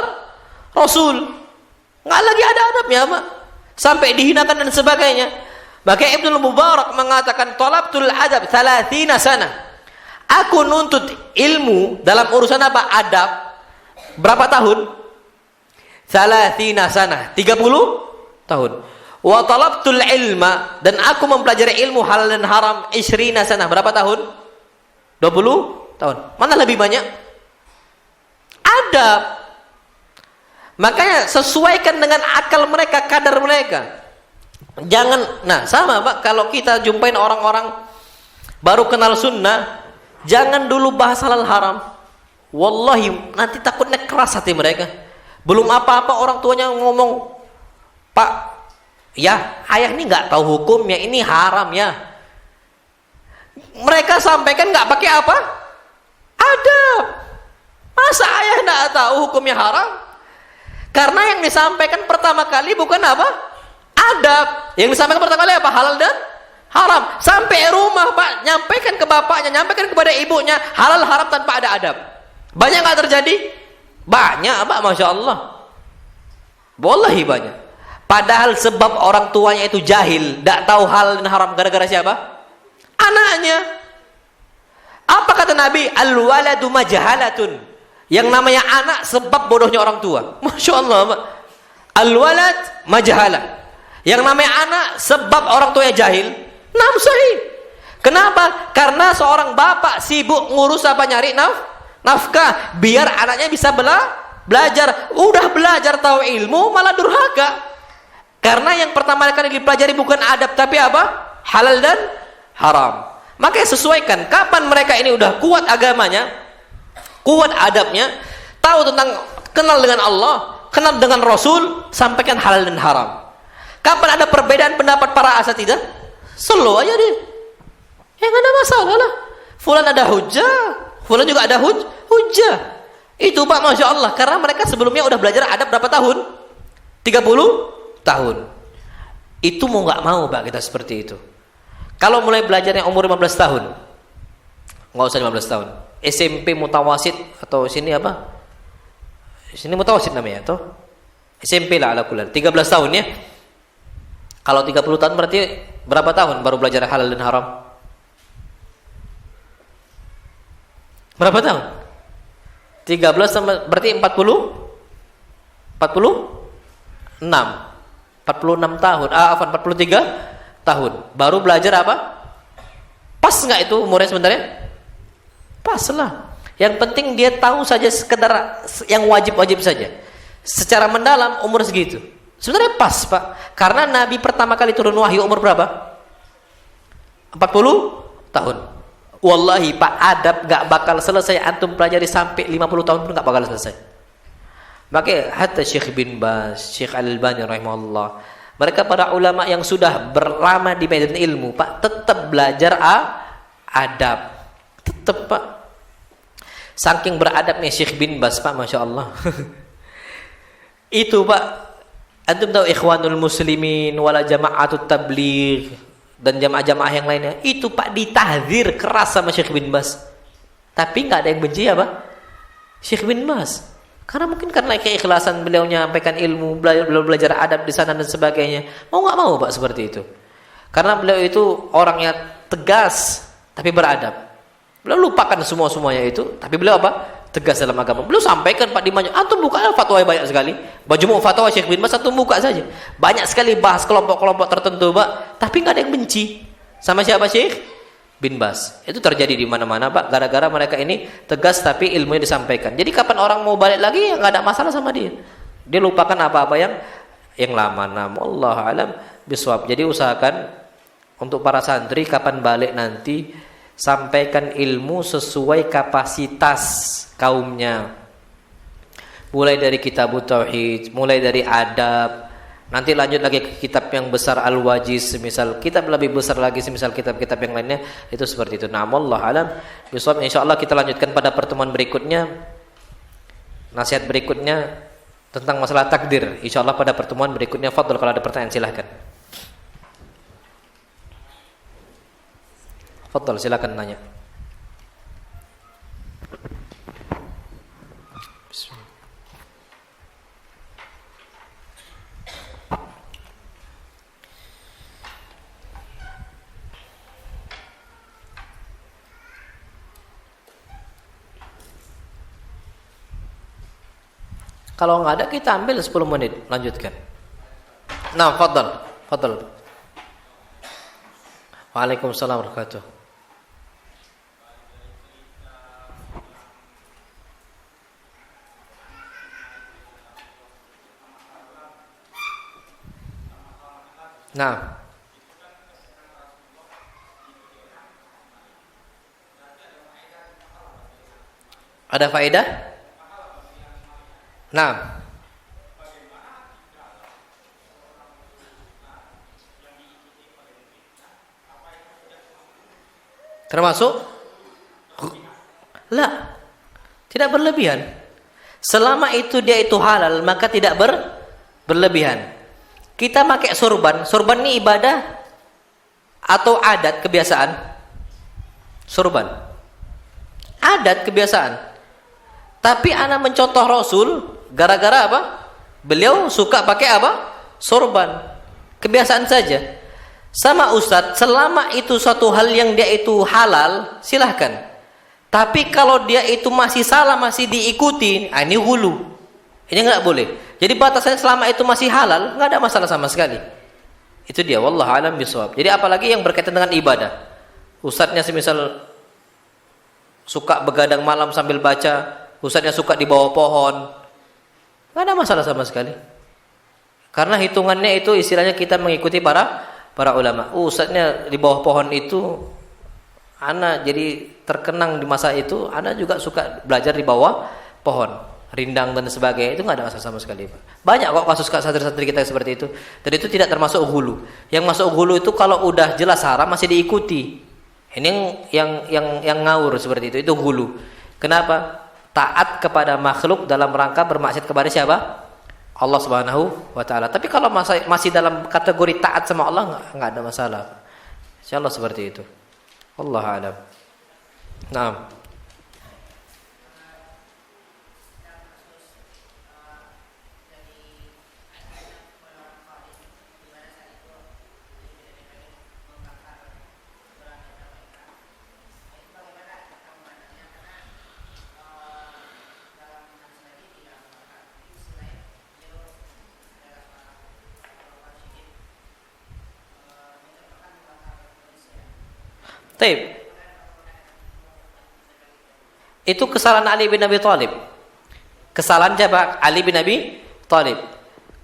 Rasul. Nggak lagi ada adabnya Pak. Sampai dihinakan dan sebagainya. Maka Ibnu Mubarak mengatakan talabtul adab 30 sana. Aku nuntut ilmu dalam urusan apa? Adab. Berapa tahun? 30 sana. 30 tahun. Wa talabtul ilma, dan aku mempelajari ilmu halal dan haram 20 sana. Berapa tahun? 20 tahun. Mana lebih banyak? Adab. Makanya sesuaikan dengan akal mereka, kadar mereka. Jangan, nah sama Pak, kalau kita jumpain orang-orang baru kenal sunnah, jangan dulu bahas halal haram. Wallahi nanti takutnya keras hati mereka. Belum apa-apa orang tuanya ngomong, Pak, ya ayah ini nggak tahu hukumnya, ini haram ya. Mereka sampaikan nggak pakai apa? Adab. Masa ayah nggak tahu hukumnya haram? Karena yang disampaikan pertama kali bukan apa? Adab. Yang disampaikan pertama kali apa? Halal dan haram. Sampai rumah Pak, nyampaikan ke bapaknya, nyampaikan kepada ibunya, halal haram tanpa ada adab. Banyak nggak terjadi? Banyak Pak, Masya Allah. Wallahi banyak. Padahal sebab orang tuanya itu jahil, tidak tahu halal dan haram, gara-gara siapa? Anaknya. Apa kata Nabi? Al-waladu majahalatun. Yang namanya anak sebab bodohnya orang tua. Masya Allah Pak. Al-walad majahalah. Yang namanya anak sebab orang tuanya jahil. Naam sahih. Kenapa? Karena seorang bapak sibuk ngurus apa? Nyari nafkah. Biar anaknya bisa belajar. Udah belajar tahu ilmu malah durhaka. Karena yang pertama kali dipelajari bukan adab tapi apa? Halal dan haram. Makanya sesuaikan. Kapan mereka ini udah kuat agamanya, kuat adabnya, tahu tentang, kenal dengan Allah, kenal dengan Rasul, sampaikan halal dan haram. Kapan ada perbedaan pendapat para asatidzah, slow aja deh. Ya nggak ada masalah lah. Fulan ada hujjah, fulan juga ada hujjah. Itu Pak, Masya Allah. Karena mereka sebelumnya udah belajar adab berapa tahun? 30 tahun. Itu mau nggak mau Pak kita seperti itu. Kalau mulai belajar yang umur 15 tahun, nggak usah 15 tahun. SMP mutawasid atau sini apa? Sini mutawasid namanya atau SMP lah ala kulan. 13 tahun ya. Kalau 30 tahun berarti berapa tahun baru belajar halal dan haram? Berapa tahun? 13 sama berarti 46 tahun. 43 tahun. Baru belajar apa? Pas nggak itu umurnya sebenarnya? Pas lah. Yang penting dia tahu saja sekedar yang wajib-wajib saja. Secara mendalam umur segitu. Sebenarnya pas, Pak. Karena Nabi pertama kali turun wahyu umur berapa? 40 tahun. Wallahi Pak, adab gak bakal selesai antum pelajari sampai 50 tahun pun gak bakal selesai. Makanya hatta Syekh bin Baz, Syekh Al-Albani rahimahullah, mereka para ulama yang sudah berlama di medan ilmu, Pak, tetap belajar adab. Tetap, Pak. Saking beradabnya Syekh bin Baz, Pak, Masya Allah. Itu, Pak, antum tahu Ikhwanul Muslimin wala Jama'atut Tabligh dan jamaah-jamaah yang lainnya, itu Pak ditahdzir keras sama Syekh bin Baz. Tapi nggak ada yang benci apa? Syekh bin Baz. Karena mungkin karena keikhlasan beliau menyampaikan ilmu, belajar adab di sana dan sebagainya. Mau nggak mau Pak seperti itu. Karena beliau itu orangnya tegas tapi beradab. Beliau lupakan semuanya itu, tapi beliau apa? Tegas dalam agama. Beliau sampaikan Pak di Manyu, antum buka fatwa banyak sekali. Majmu' fatwa Syekh bin Baz antum buka saja. Banyak sekali bahas kelompok-kelompok tertentu, Pak. Tapi nggak ada yang benci sama siapa Syekh bin Baz. Itu terjadi di mana-mana, Pak. Gara-gara mereka ini tegas tapi ilmunya disampaikan. Jadi kapan orang mau balik lagi ya nggak ada masalah sama dia. Dia lupakan apa-apa yang lama. Wallahu alam bisawab. Jadi usahakan untuk para santri kapan balik nanti sampaikan ilmu sesuai kapasitas kaumnya. Mulai dari kitab tauhid, mulai dari adab, nanti lanjut lagi ke kitab yang besar Al-Wajiz, semisal kitab lebih besar lagi, semisal kitab-kitab yang lainnya, itu seperti itu. Nah, wallahu alam bisawab. Insyaallah kita lanjutkan pada pertemuan berikutnya. Nasihat berikutnya tentang masalah takdir. Insyaallah pada pertemuan berikutnya. Fadhil, kalau ada pertanyaan silahkan. Fadhil, silakan nanya. Kalau nggak ada kita ambil 10 menit, lanjutkan. Nah, fadhil. Waalaikumsalam warahmatullahi wabarakatuh. Nah, ada faedah? Nah, termasuk? Lah, tidak berlebihan. Selama itu dia itu halal, maka tidak berlebihan. Kita pakai sorban. Sorban ini ibadah atau adat kebiasaan? Sorban. Adat kebiasaan. Tapi ana mencontoh Rasul gara-gara apa? Beliau suka pakai apa? Sorban. Kebiasaan saja. Sama Ustadz, selama itu satu hal yang dia itu halal, silahkan. Tapi kalau dia itu masih salah, masih diikuti, ini hulu. Ini nggak boleh. Jadi batasannya selama itu masih halal, nggak ada masalah sama sekali. Itu dia, wallahu a'lam bishawab. Jadi apalagi yang berkaitan dengan ibadah. Ustadznya semisal suka begadang malam sambil baca, ustadznya suka di bawah pohon, nggak ada masalah sama sekali. Karena hitungannya itu istilahnya kita mengikuti para ulama. Ustadznya di bawah pohon itu, ana jadi terkenang di masa itu, ana juga suka belajar di bawah pohon, rindang dan sebagainya, itu nggak ada masalah sama sekali, Pak. Banyak kok kasus santri-santri kita seperti itu. Dan itu tidak termasuk hulu. Yang masuk hulu itu kalau udah jelas haram masih diikuti. Ini yang ngawur seperti itu hulu. Kenapa? Taat kepada makhluk dalam rangka bermaksiat kepada siapa? Allah Subhanahu wa taala. Tapi kalau masih dalam kategori taat sama Allah, enggak ada masalah. Insyaallah seperti itu. Wallahu a'lam. Naam. Taib. Itu kesalahan Ali bin Abi Thalib. Kesalahan siapa? Ali bin Abi Thalib.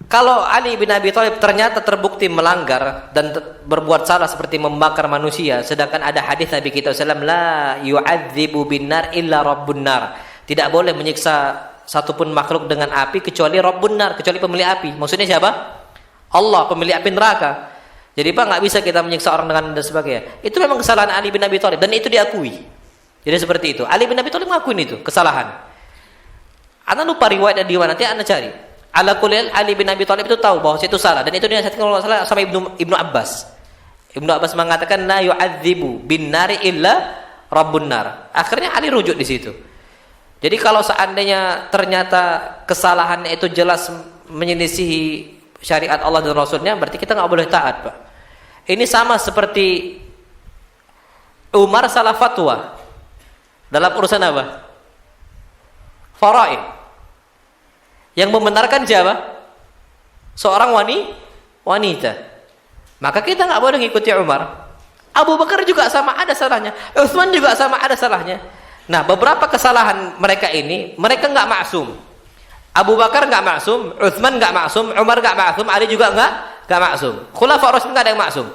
Kalau Ali bin Abi Thalib ternyata terbukti melanggar dan berbuat salah seperti membakar manusia, sedangkan ada hadis Nabi kita SAW, la yu'adzibu binnar illa rabbun nar. Tidak boleh menyiksa satupun makhluk dengan api kecuali rabbun nar, kecuali pemilik api. Maksudnya siapa? Allah, pemilik api neraka. Jadi Pak, nggak bisa kita menyiksa orang dengan dan sebagainya. Itu memang kesalahan Ali bin Abi Thalib dan itu diakui. Jadi seperti itu. Ali bin Abi Thalib ngakuin itu kesalahan. Anda lupa riwayatnya di mana? Nanti Anda cari. Ala kulli Ali bin Abi Thalib itu tahu bahwa itu salah dan itu dinasihatkan kalau salah sama Ibnu Abbas. Ibnu Abbas mengatakan la yu'adzibu bin nari illa rabbun nar. Akhirnya Ali rujuk di situ. Jadi kalau seandainya ternyata kesalahannya itu jelas menyelisihi syariat Allah dan Rasulnya, berarti kita nggak boleh taat, Pak. Ini sama seperti Umar salah fatwa dalam urusan apa? Faraid. Yang membenarkan siapa? Seorang wanita. Maka kita nggak boleh ngikuti Umar. Abu Bakar juga sama ada salahnya. Utsman juga sama ada salahnya. Nah, beberapa kesalahan mereka ini, mereka nggak maksum. Abu Bakar nggak maksum, Utsman nggak maksum, Umar nggak maksum, Ali juga nggak maksum. Khulafaur Rasyidin nggak ada yang maksum.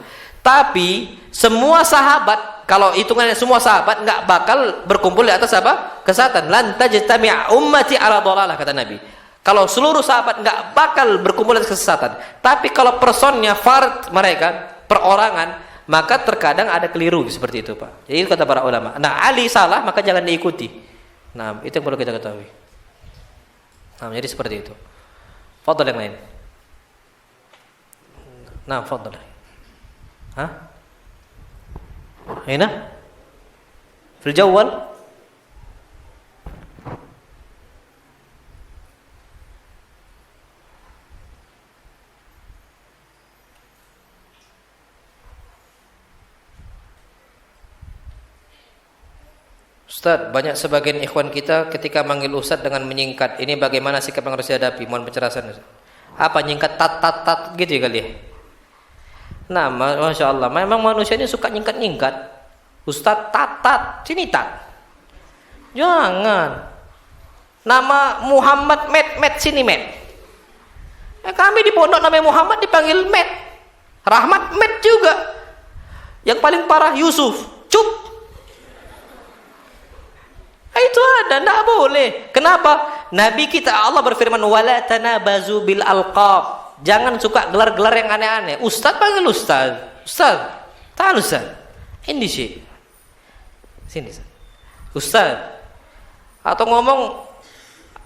Tapi semua sahabat, kalau hitungannya semua sahabat nggak bakal berkumpul di atas apa? Kesesatan. Lan tajtami' ummati ala dhalalah, kata Nabi. Kalau seluruh sahabat nggak bakal berkumpul di atas kesesatan. Tapi kalau personnya, fard mereka, perorangan, maka terkadang ada keliru seperti itu, Pak. Jadi itu kata para ulama. Nah, Ali salah maka jangan diikuti. Nah, itu yang perlu kita ketahui. Nah, jadi seperti itu. Fadhal yang lain. Nah, fadhal. Hah? Aina? Fil jawwal? Ustaz, banyak sebagian ikhwan kita ketika manggil Ustaz dengan menyingkat. Ini bagaimana sikap yang harus dihadapi? Mohon pencerahan. Apa nyingkat tat gitu ya kali ya? Nah, Masya Allah, memang manusia ini suka nyingkat-nyingkat. Ustaz tat, sini tat. Jangan. Nama Muhammad Met, sini Met. Kami di pondok namanya Muhammad dipanggil Met. Rahmat Met juga. Yang paling parah Yusuf, Cup. Itu ada, tidak boleh. Kenapa? Nabi kita Allah berfirman, wala tanabazu bil alqab. Jangan suka gelar-gelar yang aneh-aneh. Ustaz panggil Ustaz. Ustaz, ta'al Ustaz. Ini sih. Sini Ustaz. Atau ngomong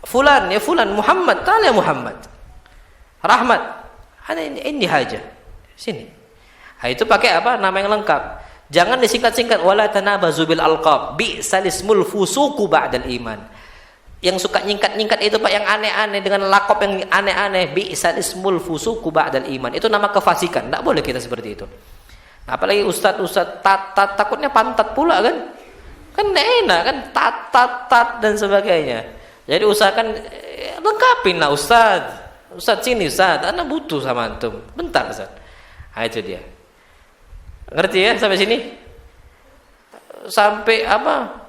fulan, ya fulan, Muhammad, ta'al ya Muhammad. Rahmat. Ada ini haja. Sini. Nah, itu pakai apa? Nama yang lengkap. Jangan disingkat-singkat wala tanabazu bil alqab bi'sal ismul fusuqu ba'dal iman. Yang suka nyingkat-nyingkat itu Pak yang aneh-aneh dengan lakop yang aneh-aneh, bi'sal ismul fusuqu ba'dal iman. Itu nama kefasikan. Enggak boleh kita seperti itu. Nah, apalagi ustaz tat takutnya pantat pula kan? Kan enak kan tat dan sebagainya. Jadi usahakan lengkapin lah Ustaz. Ustaz sini Ustaz, Anda butuh sama antum. Bentar Ustaz. Nah, itu dia. Ngerti ya sampai sini? Sampai apa?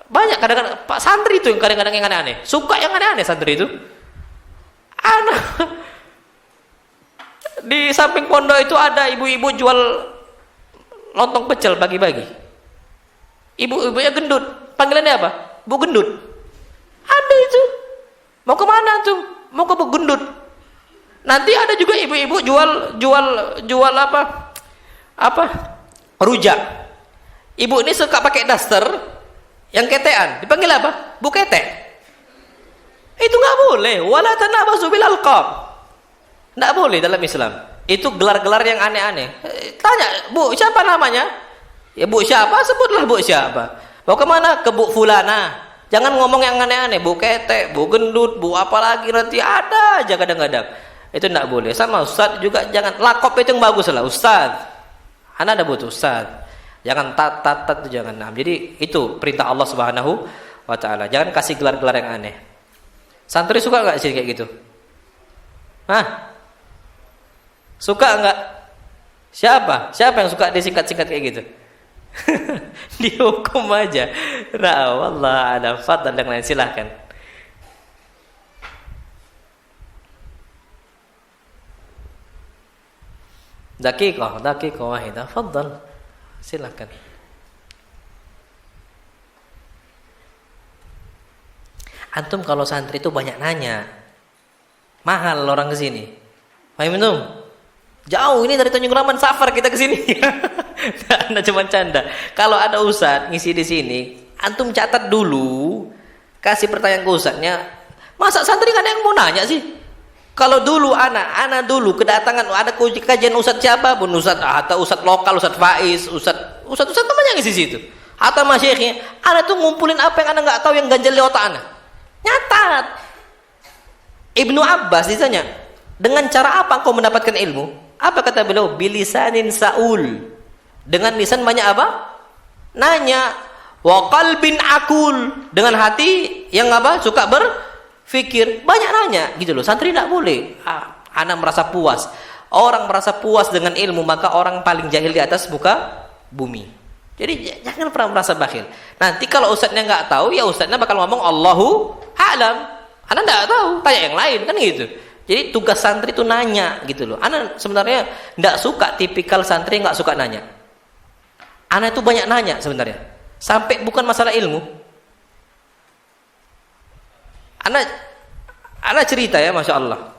Banyak kadang-kadang Pak santri itu yang kadang-kadang yang aneh-aneh. Suka yang aneh-aneh santri itu. Anak di samping pondok itu ada ibu-ibu jual lontong pecel bagi-bagi. Ibu-ibunya gendut. Panggilannya apa? Bu gendut. Ada itu. Mau kemana tuh? Mau ke Bu gendut. Nanti ada juga ibu-ibu jual apa? Rujak. Ibu ini suka pakai daster yang ketean. Dipanggil apa? Bu ketek. Itu nggak boleh. Wala tanabazu bil alqab. Nggak boleh dalam Islam. Itu gelar-gelar yang aneh-aneh. Tanya, Bu, siapa namanya? Ya Bu siapa? Sebutlah Bu siapa. Mau kemana? Ke Bu fulana. Jangan ngomong yang aneh-aneh. Bu ketek, Bu gendut, Bu apa lagi nanti ada aja kadang-kadang. Itu tidak boleh. Sama Ustaz juga jangan lakop itu yang bagus lah Ustaz. Anda ada butuh Ustaz. Jangan tat itu jangan. Nah, jadi itu perintah Allah Subhanahu wa taala. Jangan kasih gelar-gelar yang aneh. Santri suka enggak sih kayak gitu? Hah? Suka enggak? Siapa? Siapa yang suka disingkat-singkat kayak gitu? Dihukum aja. Nah, wallah ada fadl dan lain, silahkan. Daqiqah wahidah, fadl. Silahkan. Antum kalau santri itu banyak nanya. Mahal orang ke sini. Paham antum? Jauh ini dari Tanjung Raman safar kita ke sini. Anda cuma canda. Kalau ada ustaz ngisi di sini, antum catat dulu, kasih pertanyaan ke ustaznya. Masa santri kan yang mau nanya sih? Kalau dulu anak dulu kedatangan ada kajian ustaz siapa pun, ustaz atau ustaz lokal, ustaz Faiz, ustaz namanya ngisi situ. Atau masyayikhnya, ana tuh ngumpulin apa yang ana enggak tahu yang ganjel di otak ana. Nyatat. Ibnu Abbas ditanya, dengan cara apa kau mendapatkan ilmu? Apa kata beliau? Bilisanin saul. Dengan lisan banyak apa? Nanya. Wa qalbin akul. Dengan hati yang apa? Suka berfikir. Banyak nanya gitu loh. Santri tidak boleh. Anak merasa puas. Orang merasa puas dengan ilmu, maka orang paling jahil di atas muka bumi. Jadi jangan pernah merasa bakhil. Nanti kalau ustadznya nggak tahu, ya ustadznya bakal ngomong Allahu a'lam. Anak nggak tahu, tanya yang lain kan gitu. Jadi tugas santri itu nanya gitu loh. Anak sebenarnya nggak suka tipikal santri nggak suka nanya. Anak itu banyak nanya sebenarnya. Sampai bukan masalah ilmu. Anak cerita ya, masya Allah.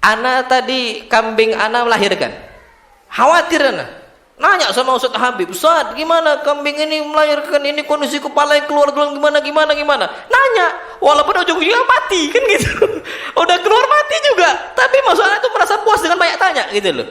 Anak tadi kambing anak melahirkan. Khawatir anak. Nanya sama Ustaz Habib, Ustaz gimana kambing ini melahirkan, ini kondisi kepala yang keluar gimana. Nanya, walaupun ujung-ujungnya mati kan gitu. Udah keluar mati juga, tapi maksudnya itu merasa puas dengan banyak tanya gitu loh.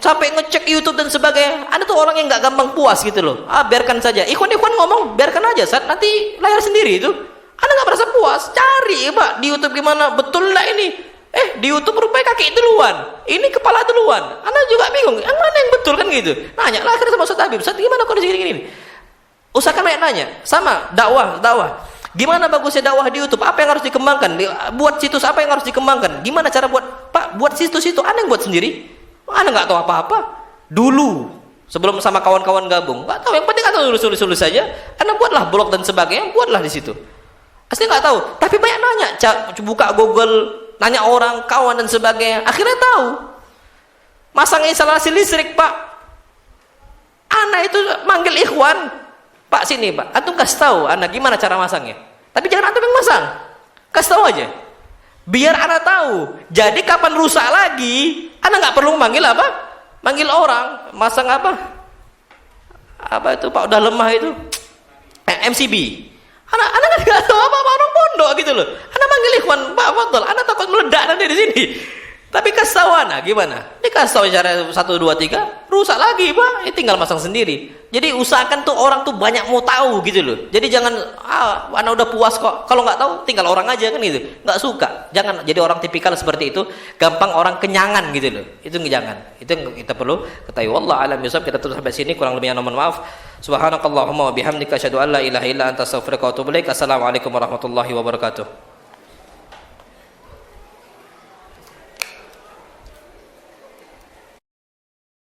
Sampai ngecek YouTube dan sebagainya. Ada tuh orang yang nggak gampang puas gitu loh. Biarkan saja. Ikhwan ngomong, biarkan aja, Ustaz nanti layar sendiri itu. Anda nggak merasa puas, cari Pak di YouTube gimana, betul lah ini. Di YouTube rupanya kaki duluan, ini kepala duluan. Anda juga bingung, yang mana yang betul kan gitu. Nanya lah akhirnya sama Ustaz Habib, Ustaz gimana kondisi gini? Usahakan nanya, sama dakwah. Gimana bagusnya dakwah di YouTube? Apa yang harus dikembangkan? Buat situs apa yang harus dikembangkan? Gimana cara buat situs itu? Anda yang buat sendiri? Anda nggak tahu apa-apa. Dulu sebelum sama kawan-kawan gabung, nggak tahu. Yang penting atau tulis saja. Anda buatlah blog dan sebagainya, buatlah di situ. Asli nggak tahu, tapi banyak nanya. Buka Google. Nanya orang, kawan dan sebagainya. Akhirnya tahu. Masang instalasi listrik, Pak. Anak itu manggil ikhwan. Pak sini, Pak. Antum kasih tahu anak gimana cara masangnya. Tapi jangan antum yang masang. Kasih tahu aja. Biar anak tahu. Jadi kapan rusak lagi, anak nggak perlu manggil apa? Manggil orang. Masang apa? Apa itu, Pak? Udah lemah itu. MCB. Anak nggak tahu apa orang pondok gitu loh. Anak manggil ikhwan, Pak Fadl, anak takut meledak nanti di sini. Tapi kasih tahu anak gimana? Dikasih tahu cara 1, 2, 3, rusak lagi Pak. Tinggal masang sendiri. Jadi usahakan tuh orang tuh banyak mau tahu gitu loh. Jadi jangan anak udah puas kok. Kalau nggak tahu tinggal orang aja kan gitu. Nggak suka. Jangan jadi orang tipikal seperti itu. Gampang orang kenyangan gitu loh. Itu jangan. Itu yang kita perlu ketahui. Wallahu a'lam bishawab. Kita tutup sampai sini. Kurang lebihnya mohon maaf. Subhanakallahumma wa bihamdika asyhadu an la ilaha illa anta astaghfiruka wa atubu ilaik. Assalamualaikum warahmatullahi wabarakatuh.